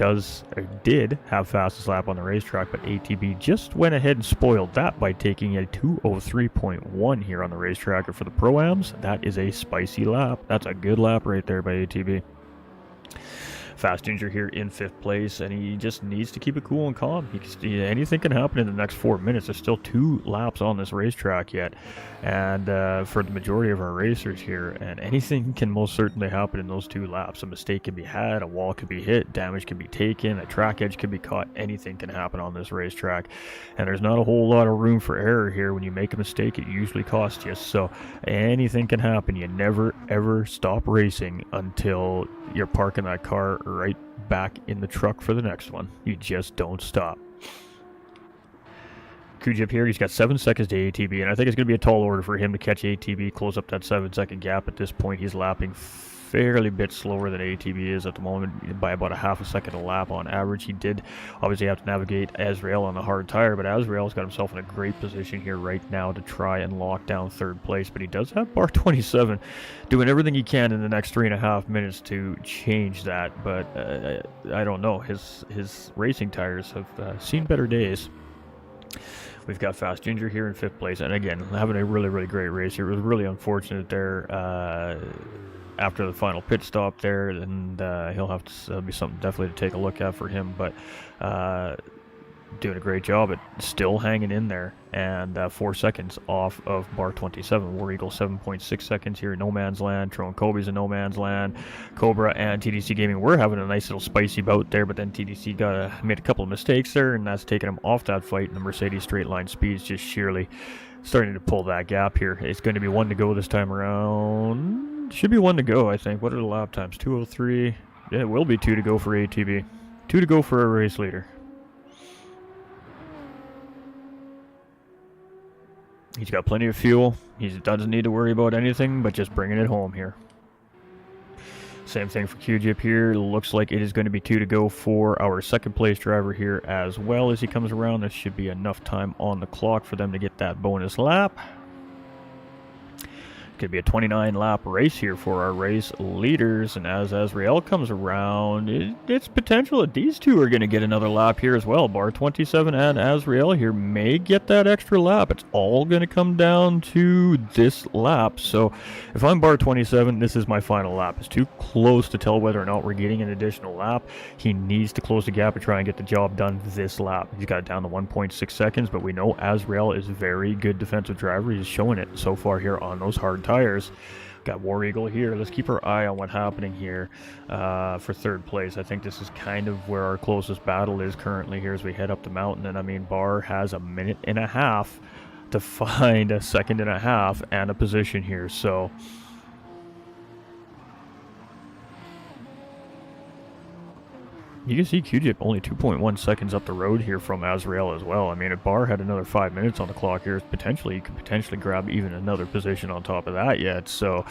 did have fastest lap on the racetrack, but ATB just went ahead and spoiled that by taking a 2:03.1 here on the racetrack. For the Pro-Ams, that is a spicy lap. That's a good lap right there by ATB. Fast Ginger here in 5th place, and he just needs to keep it cool and calm. Anything can happen in the next 4 minutes. There's still 2 laps on this racetrack yet, and for the majority of our racers here, and anything can most certainly happen in those 2 laps. A mistake can be had, a wall could be hit, damage can be taken, a track edge can be caught. Anything can happen on this racetrack, and there's not a whole lot of room for error here. When you make a mistake, it usually costs you, so anything can happen. You never ever stop racing until you're parking that car right back in the truck for the next one. You just don't stop. Kujip here, he's got 7 seconds to ATB, and I think it's going to be a tall order for him to catch ATB, close up that 7-second gap. At this point, he's lapping fairly bit slower than ATB is at the moment, by about a half a second a lap on average. He did obviously have to navigate Azrael on the hard tire, but Azrael's got himself in a great position here right now to try and lock down 3rd place. But he does have Bar 27 doing everything he can in the next 3.5 minutes to change that, but I don't know. His racing tires have seen better days. We've got Fast Ginger here in 5th place, and again, having a really, really great race here. It was really unfortunate there after the final pit stop there, and he'll have to be something definitely to take a look at for him, but doing a great job at still hanging in there, and 4 seconds off of Bar 27. War Eagle 7.6 seconds here in no man's land. Tron Kobe's in no man's land. Cobra and TDC Gaming were having a nice little spicy bout there, but then TDC made a couple of mistakes there, and that's taken him off that fight, and the Mercedes straight line speed's just sheerly starting to pull that gap here. It's going to be 1 to go this time around. Should be 1 to go, I think. What are the lap times? 2:03. Yeah, it will be 2 to go for ATB. 2 to go for a race leader. He's got plenty of fuel. He doesn't need to worry about anything but just bringing it home here. Same thing for Q-Jip here. Looks like it is going to be 2 to go for our 2nd place driver here as well as he comes around. There should be enough time on the clock for them to get that bonus lap. Could be a 29-lap race here for our race leaders, and as Azrael comes around, it's potential that these two are going to get another lap here as well. Bar 27 and Azrael here may get that extra lap. It's all going to come down to this lap. So if I'm Bar 27, this is my final lap. It's too close to tell whether or not we're getting an additional lap. He needs to close the gap and try and get the job done this lap. He's got it down to 1.6 seconds, but we know Azrael is a very good defensive driver. He's showing it so far here on those hard tires. Got War Eagle here. Let's keep our eye on what's happening here for 3rd place. I think this is kind of where our closest battle is currently here as we head up the mountain. And I mean, Bar has a 1.5 minutes to find a second and a half and a position here. So you can see QGIP only 2.1 seconds up the road here from Azrael as well. I mean, if Barr had another 5 minutes on the clock here, potentially he could potentially grab even another position on top of that yet. So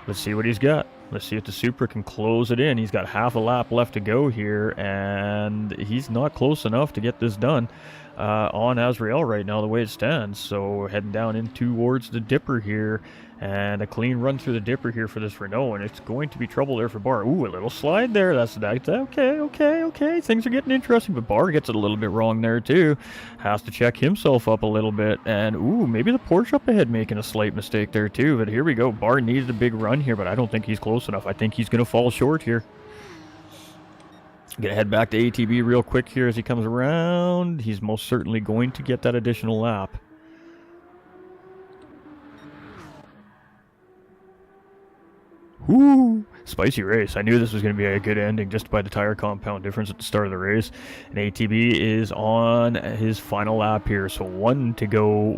let's see what he's got. Let's see if the Supra can close it in. He's got half a lap left to go here, and he's not close enough to get this done on Azrael right now, the way it stands. So we're heading down in towards the dipper here, and a clean run through the dipper here for this Renault, and it's going to be trouble there for Barr. Ooh, a little slide there. That's okay. Things are getting interesting, but Barr gets it a little bit wrong there too. Has to check himself up a little bit, and ooh, maybe the Porsche up ahead making a slight mistake there too. But here we go. Barr needs a big run here, but I don't think he's close enough. I think he's going to fall short here. Gonna head back to ATB real quick here as he comes around. He's most certainly going to get that additional lap. Whoo! Spicy race. I knew this was going to be a good ending just by the tire compound difference at the start of the race. And ATB is on his final lap here. So one to go.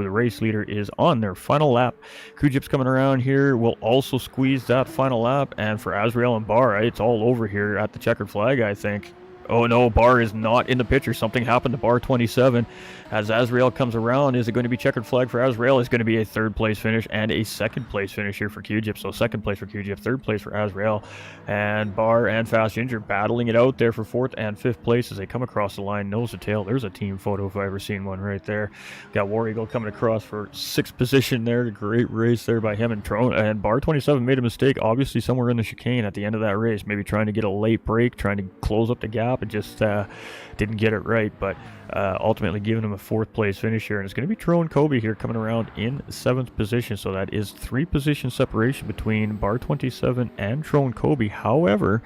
The race leader is on their final lap. Kujip's coming around here. Will also squeeze that final lap. And for Azrael and Barr, it's all over here at the checkered flag, I think. Oh no, Barr is not in the picture. Something happened to Barr 27. As Azrael comes around, is it going to be checkered flag for Azrael? It's going to be a third place finish and a second place finish here for QGIP. So second place for QGIP, third place for Azrael. And Barr and Fast Ginger battling it out there for fourth and fifth place as they come across the line, nose to tail. There's a team photo if I've ever seen one right there. Got War Eagle coming across for sixth position there. Great race there by him and Trone. And Barr 27 made a mistake, obviously somewhere in the chicane at the end of that race. Maybe trying to get a late break, trying to close up the gap. It just didn't get it right, but ultimately giving him a fourth place finish here. And it's going to be Trone Kobe here coming around in seventh position. So that is 3 position separation between Barr 27 and Trone Kobe. However,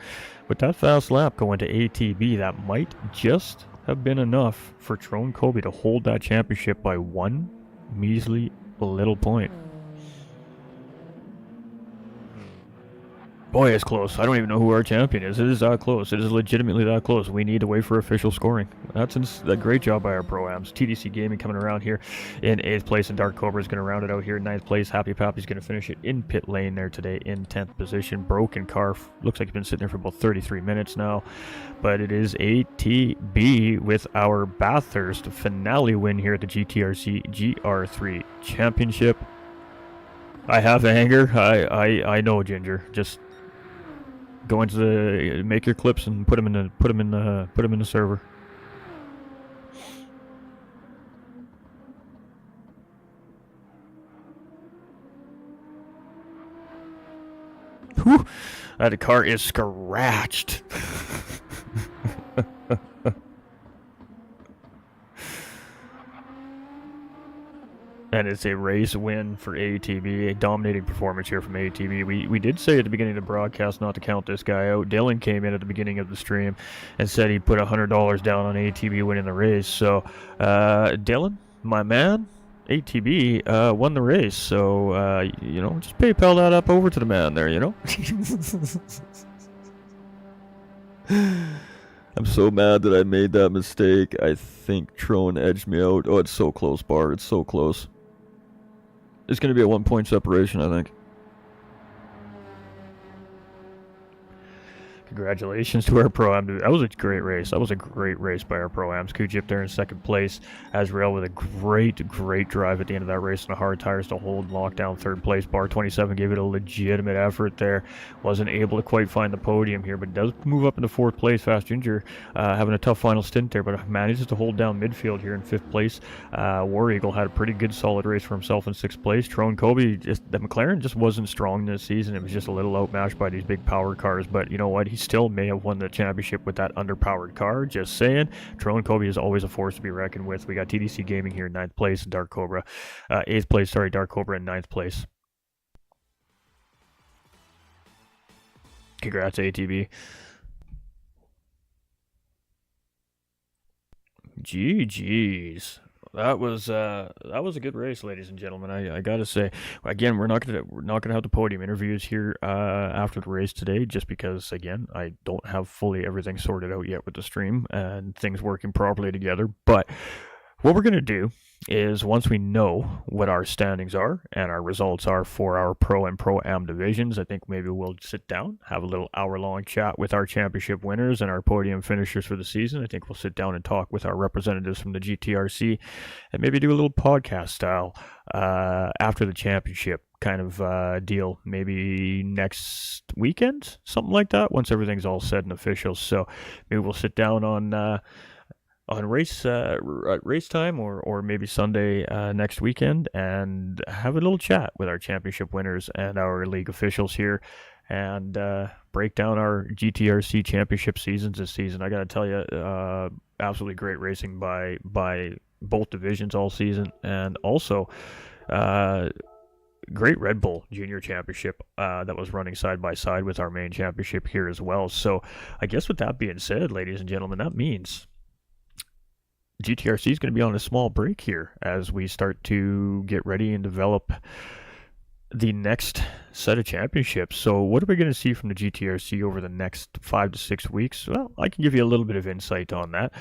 with that fast lap going to ATB, that might just have been enough for Trone Kobe to hold that championship by one measly little point. Boy, it's close. I don't even know who our champion is. It is that close. It is legitimately that close. We need to wait for official scoring. That's a great job by our proams. TTC Gaming coming around here in 8th place, and Dark Cobra is going to round it out here in 9th place. Happy Pappy's going to finish it in pit lane there today in 10th position. Broken car. Looks like it's been sitting there for about 33 minutes now. But it is ATB with our Bathurst finale win here at the GTRC GR3 Championship. I have anger. I know, Ginger. Just go into the make your clips and put them in the server. Whew, that car is scratched. And it's a race win for ATB, a dominating performance here from ATB. We did say at the beginning of the broadcast not to count this guy out. Dylan came in at the beginning of the stream and said he put $100 down on ATB winning the race. So, Dylan, my man, ATB won the race. So, you know, just PayPal that up over to the man there, you know? I'm so mad that I made that mistake. I think Trone edged me out. Oh, it's so close, Barr. It's so close. It's going to be a 1 point separation, I think. Congratulations to our Pro-Am. That was a great race. That was a great race by our Pro-Ams. Kujip there in second place. Azrael with a great drive at the end of that race on the hard tires to hold and lock down third place. Barr 27 gave it a legitimate effort there. Wasn't able to quite find the podium here, but does move up into fourth place. Fast Ginger having a tough final stint there, but manages to hold down midfield here in fifth place. War Eagle had a pretty good solid race for himself in sixth place. Trone Kobe, the McLaren just wasn't strong this season. It was just a little outmatched by these big power cars, but you know what? He still may have won the championship with that underpowered car. Just saying. Trone Kobe is always a force to be reckoned with. We got TDC Gaming here in 9th place, and Dark Cobra 8th place. Sorry, Dark Cobra in 9th place. Congrats, ATB. GG's. That was a good race, ladies and gentlemen. I gotta say, again, we're not gonna have the podium interviews here after the race today, just because again I don't have fully everything sorted out yet with the stream and things working properly together. But what we're going to do is once we know what our standings are and our results are for our pro and pro-am divisions, I think maybe we'll sit down, have a little hour-long chat with our championship winners and our podium finishers for the season. I think we'll sit down and talk with our representatives from the GTRC and maybe do a little podcast style after the championship kind of deal, maybe next weekend, something like that, once everything's all said and official. So maybe we'll sit down on race time or maybe Sunday next weekend and have a little chat with our championship winners and our league officials here and break down our GTRC championship seasons this season. I gotta tell you, absolutely great racing by both divisions all season, and also great Red Bull Junior Championship that was running side by side with our main championship here as well. So I guess with that being said, ladies and gentlemen, that means GTRC is going to be on a small break here as we start to get ready and develop the next set of championships. So what are we going to see from the GTRC over the next 5 to 6 weeks? Well, I can give you a little bit of insight on that.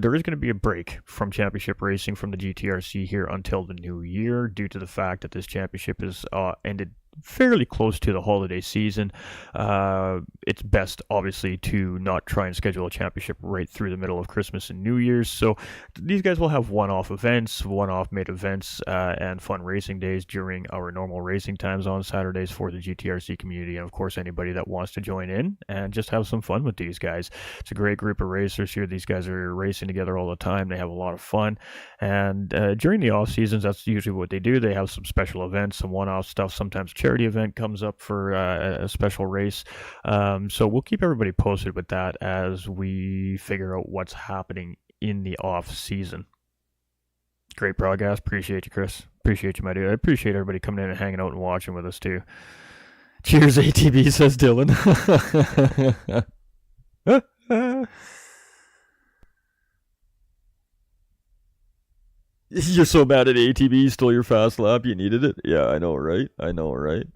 There is going to be a break from championship racing from the GTRC here until the new year due to the fact that this championship is ended fairly close to the holiday season. It's best, obviously, to not try and schedule a championship right through the middle of Christmas and New Year's. So these guys will have one-off events, one-off made events, and fun racing days during our normal racing times on Saturdays for the GTRC community. And of course, anybody that wants to join in and just have some fun with these guys. It's a great group of racers here. These guys are racing together all the time. They have a lot of fun. And during the off seasons, that's usually what they do. They have some special events, some one-off stuff. Sometimes charity event comes up for a special race. So we'll keep everybody posted with that as we figure out what's happening in the off season. Great broadcast. Appreciate you, Chris. Appreciate you, my dude. I appreciate everybody coming in and hanging out and watching with us too. Cheers, ATB, says Dylan. You're so mad at ATB, stole your fast lap, you needed it? Yeah, I know, right? I know, right?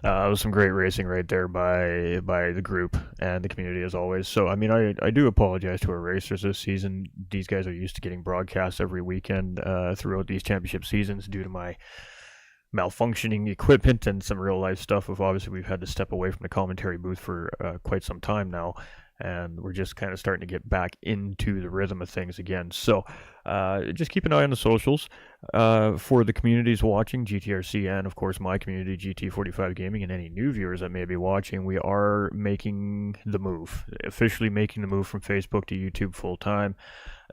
It was some great racing right there by the group and the community as always. So, I mean, I do apologize to our racers this season. These guys are used to getting broadcasts every weekend throughout these championship seasons due to my malfunctioning equipment and some real life stuff. Obviously, we've had to step away from the commentary booth for quite some time now. And we're just kind of starting to get back into the rhythm of things again. So just keep an eye on the socials for the communities watching, GTRC and, of course, my community, GT45 Gaming, and any new viewers that may be watching. We are making the move, officially making the move from Facebook to YouTube full-time.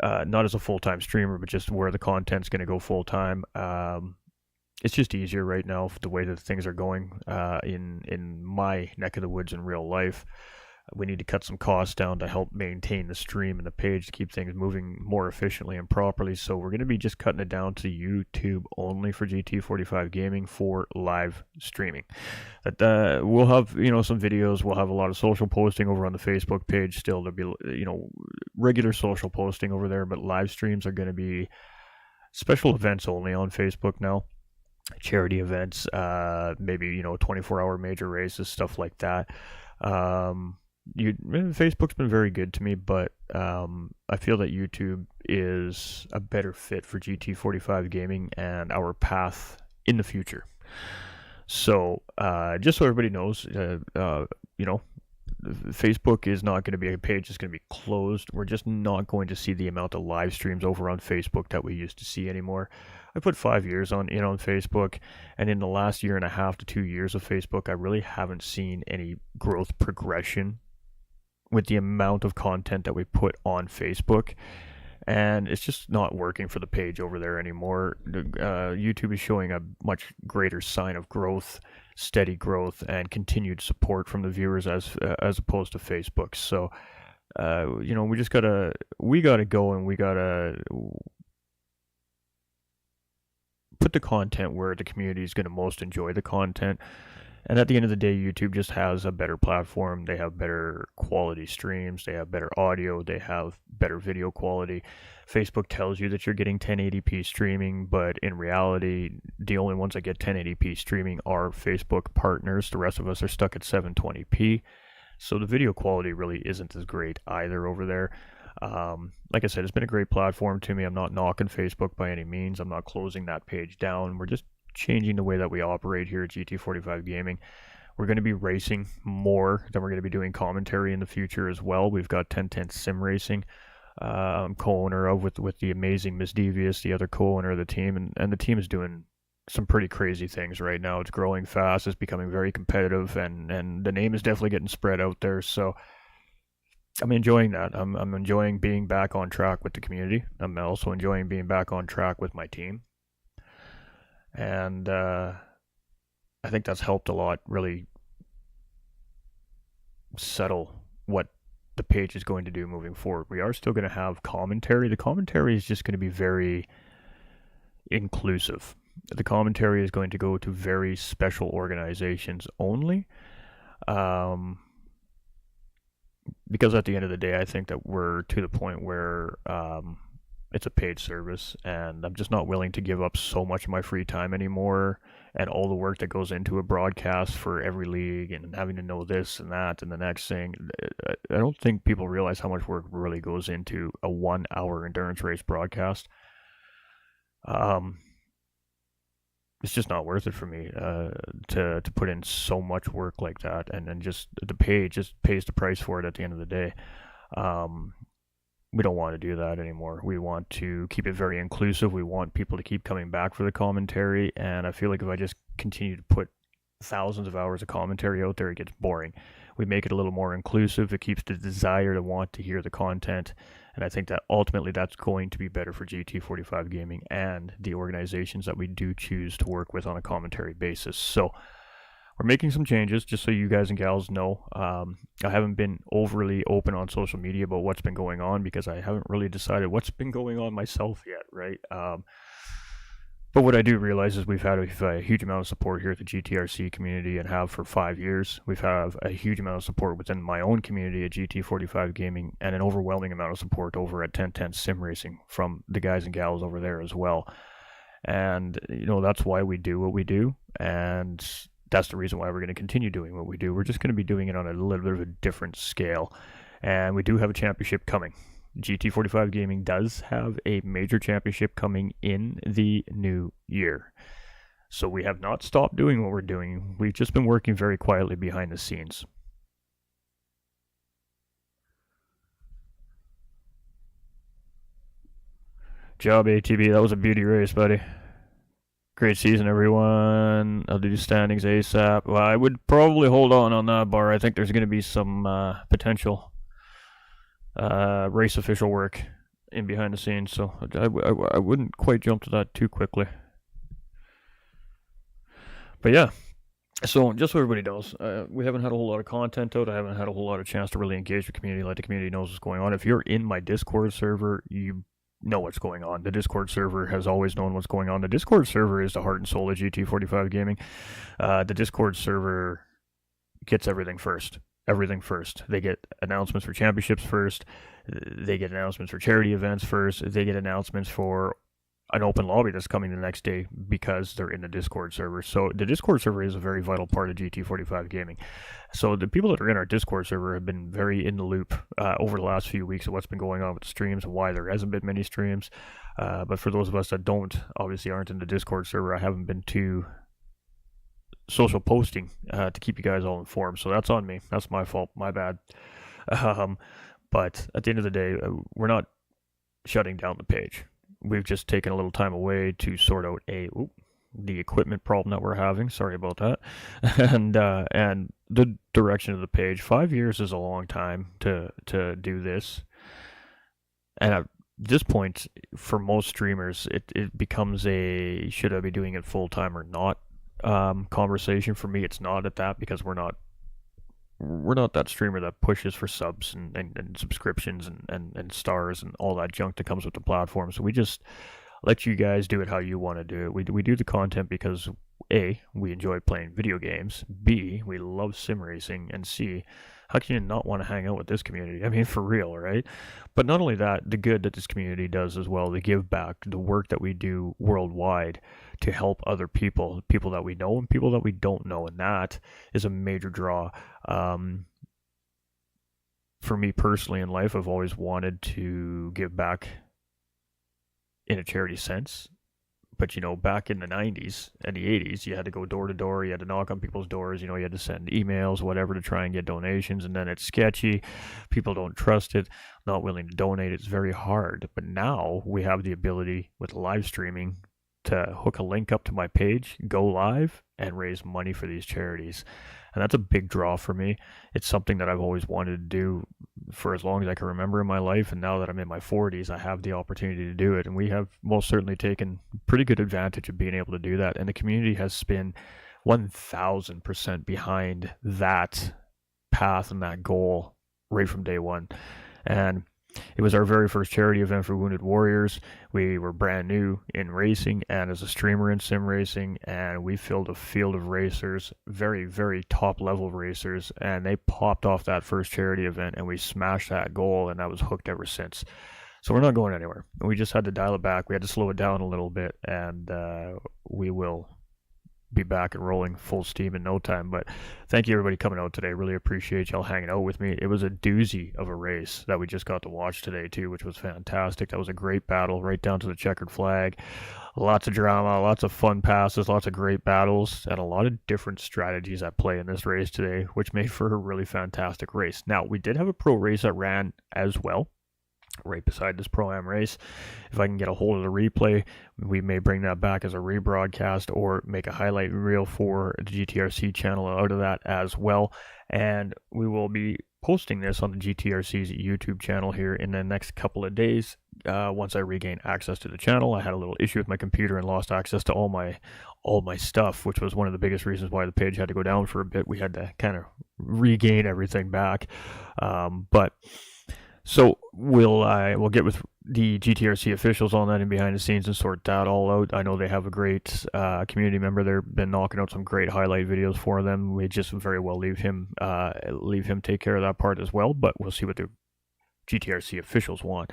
Not as a full-time streamer, but just where the content's going to go full-time. It's just easier right now, the way that things are going in my neck of the woods in real life. We need to cut some costs down to help maintain the stream and the page to keep things moving more efficiently and properly. So we're going to be just cutting it down to YouTube only for GT45 Gaming for live streaming. We'll have, some videos. We'll have a lot of social posting over on the Facebook page still. There'll be, regular social posting over there, but live streams are going to be special events only on Facebook now. Charity events, maybe, 24-hour major races, stuff like that. Facebook's been very good to me, but I feel that YouTube is a better fit for GT45 Gaming and our path in the future. So just so everybody knows, Facebook is not going to be a page that's going to be closed. We're just not going to see the amount of live streams over on Facebook that we used to see anymore. I put 5 years on Facebook, and in the last year and a half to 2 years of Facebook, I really haven't seen any growth progression with the amount of content that we put on Facebook, and it's just not working for the page over there anymore. YouTube is showing a much greater sign of growth, steady growth, and continued support from the viewers as opposed to Facebook. So, we gotta go and we gotta put the content where the community is going to most enjoy the content. And at the end of the day, YouTube just has a better platform. They have better quality streams. They have better audio. They have better video quality. Facebook tells you that you're getting 1080p streaming, but in reality, the only ones that get 1080p streaming are Facebook partners. The rest of us are stuck at 720p. So the video quality really isn't as great either over there. Like I said, it's been a great platform to me. I'm not knocking Facebook by any means. I'm not closing that page down. We're just changing the way that we operate here at GT45 Gaming. We're going to be racing more, then we're going to be doing commentary in the future as well. We've got Ten Tenths Simracing, I'm co-owner of with the amazing Miss Devious, the other co-owner of the team, and the team is doing some pretty crazy things right now. It's growing fast, it's becoming very competitive, and the name is definitely getting spread out there. So I'm enjoying that. I'm enjoying being back on track with the community. I'm also enjoying being back on track with my team, and I think that's helped a lot, really settle what the page is going to do moving forward. We are still going to have commentary. The commentary is just going to be very inclusive. The commentary is going to go to very special organizations only. Because at the end of the day, I think that we're to the point where it's a paid service, and I'm just not willing to give up so much of my free time anymore, and all the work that goes into a broadcast for every league, and having to know this and that and the next thing. I don't think people realize how much work really goes into a 1 hour endurance race broadcast. It's just not worth it for me to put in so much work like that, and just the page just pays the price for it at the end of the day. We don't want to do that anymore. We want to keep it very inclusive. We want people to keep coming back for the commentary, and I feel like if I just continue to put thousands of hours of commentary out there, it gets boring. We make it a little more inclusive. It keeps the desire to want to hear the content, and I think that ultimately that's going to be better for GT45 Gaming and the organizations that we do choose to work with on a commentary basis. So we're making some changes, just so you guys and gals know. I haven't been overly open on social media about what's been going on, because I haven't really decided what's been going on myself yet, right? But what I do realize is we've had a huge amount of support here at the GTRC community, and have for 5 years. We've had a huge amount of support within my own community at GT45 Gaming, and an overwhelming amount of support over at Ten Tenths Simracing from the guys and gals over there as well. And, that's why we do what we do, and that's the reason why we're going to continue doing what we do. We're just going to be doing it on a little bit of a different scale. And we do have a championship coming. GT45 Gaming does have a major championship coming in the new year. So we have not stopped doing what we're doing. We've just been working very quietly behind the scenes. Job, ATB. That was a beauty race, buddy. Great season, everyone. I'll do standings ASAP. Well, I would probably hold on that bar. I think there's going to be some potential race official work in behind the scenes, so I wouldn't quite jump to that too quickly. But yeah, so just so everybody knows, we haven't had a whole lot of content out. I haven't had a whole lot of chance to really engage with the community, let the community knows what's going on. If you're in my Discord server, you know what's going on. The Discord server has always known what's going on. The Discord server is the heart and soul of GT45 Gaming. The Discord server gets everything first. Everything first. They get announcements for championships first. They get announcements for charity events first. They get announcements for an open lobby that's coming the next day, because they're in the Discord server. So the Discord server is a very vital part of GT45 Gaming. So the people that are in our Discord server have been very in the loop over the last few weeks of what's been going on with the streams and why there hasn't been many streams. But for those of us that obviously aren't in the Discord server, I haven't been too social posting to keep you guys all informed. So that's on me. That's my fault. My bad. But at the end of the day, we're not shutting down the page. We've just taken a little time away to sort out the equipment problem that we're having. Sorry about that. and the direction of the page. 5 years is a long time to do this. And at this point, for most streamers, it becomes a should I be doing it full time or not conversation. For me, it's not at that, because we're not that streamer that pushes for subs and subscriptions and stars and all that junk that comes with the platform. So we just let you guys do it how you want to do it. We do the content because A, we enjoy playing video games, B, we love sim racing, and C, how can you not want to hang out with this community? I mean, for real, right? But not only that, the good that this community does as well, the give back, the work that we do worldwide to help other people that we know and people that we don't know, and that is a major draw. for me personally in life, I've always wanted to give back in a charity sense. But, you know, back in the 90s and the 80s, you had to go door to door. You had to knock on people's doors. You know, you had to send emails, whatever, to try and get donations. And then it's sketchy. People don't trust it, not willing to donate. It's very hard. But now we have the ability with live streaming to hook a link up to my page, go live, and raise money for these charities. And that's a big draw for me. It's something that I've always wanted to do for as long as I can remember in my life. And now that I'm in my 40s, I have the opportunity to do it. And we have most certainly taken pretty good advantage of being able to do that. And the community has been 1000% behind that path and that goal right from day one. And it was our very first charity event for Wounded Warriors. We were brand new in racing and as a streamer in sim racing, and we filled a field of racers, very, very top level racers, and they popped off that first charity event, and we smashed that goal, and I was hooked ever since. So we're not going anywhere. We just had to dial it back. We had to slow it down a little bit, and we will be back and rolling full steam in no time. But thank you everybody coming out today. Really appreciate y'all hanging out with me. It was a doozy of a race that we just got to watch today too, which was fantastic. That was a great battle right down to the checkered flag. Lots of drama, lots of fun passes, lots of great battles, and a lot of different strategies at play in this race today, which made for a really fantastic race. Now, we did have a pro race that ran as well right beside this Pro-Am race. If I can get a hold of the replay, we may bring that back as a rebroadcast or make a highlight reel for the GTRC channel out of that as well. And we will be posting this on the GTRC's YouTube channel here in the next couple of days. Once I regain access to the channel, I had a little issue with my computer and lost access to all my stuff, which was one of the biggest reasons why the page had to go down for a bit. We had to kind of regain everything back. So we'll get with the GTRC officials on that and behind the scenes and sort that all out. I know they have a great community member. They've been knocking out some great highlight videos for them. We just very well leave him take care of that part as well. But we'll see what the GTRC officials want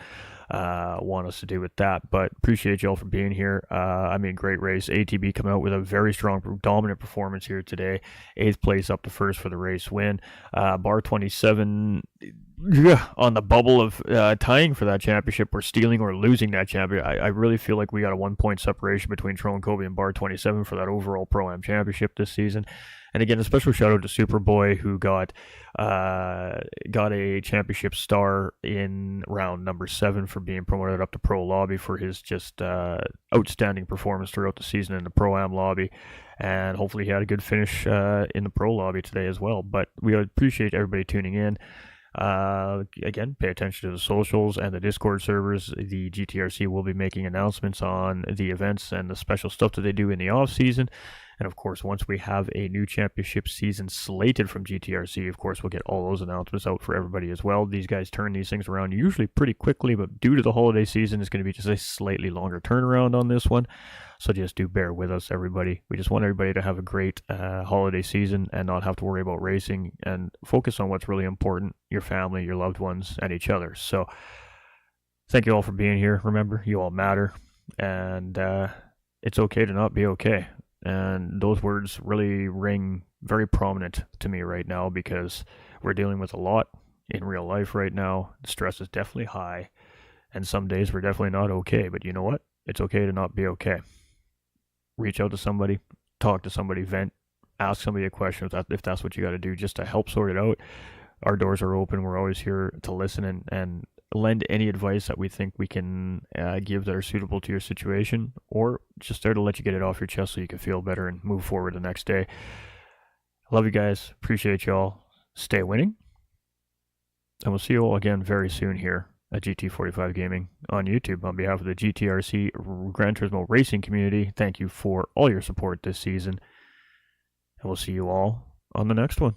us to do with that. But appreciate y'all for being here. Great race. ATB coming out with a very strong, dominant performance here today. 8th place up to first for the race win. Bar 27 on the bubble of tying for that championship or stealing or losing that championship. I really feel like we got a 1 point separation between Tro and Kobe and Bar 27 for that overall Pro-Am championship this season. And again, a special shout out to Superboy, who got a championship star in round number 7 for being promoted up to Pro Lobby for his just outstanding performance throughout the season in the Pro-Am lobby. And hopefully he had a good finish in the Pro Lobby today as well. But we appreciate everybody tuning in. Again, pay attention to the socials and the Discord servers. The GTRC will be making announcements on the events and the special stuff that they do in the off season. And of course, once we have a new championship season slated from GTRC, of course, we'll get all those announcements out for everybody as well. These guys turn these things around usually pretty quickly, but due to the holiday season, it's going to be just a slightly longer turnaround on this one. So just do bear with us, everybody. We just want everybody to have a great holiday season and not have to worry about racing and focus on what's really important, your family, your loved ones, and each other. So thank you all for being here. Remember, you all matter, and it's okay to not be okay. And those words really ring very prominent to me right now because we're dealing with a lot in real life right now. The stress is definitely high, and some days we're definitely not okay. But you know what? It's okay to not be okay. Reach out to somebody, talk to somebody, vent, ask somebody a question if that's what you got to do just to help sort it out. Our doors are open. We're always here to listen and lend any advice that we think we can give that are suitable to your situation, or just there to let you get it off your chest so you can feel better and move forward the next day. Love you guys. Appreciate y'all. Stay winning. And we'll see you all again very soon here at GT45 Gaming on YouTube. On behalf of the GTRC Gran Turismo Racing community, thank you for all your support this season. And we'll see you all on the next one.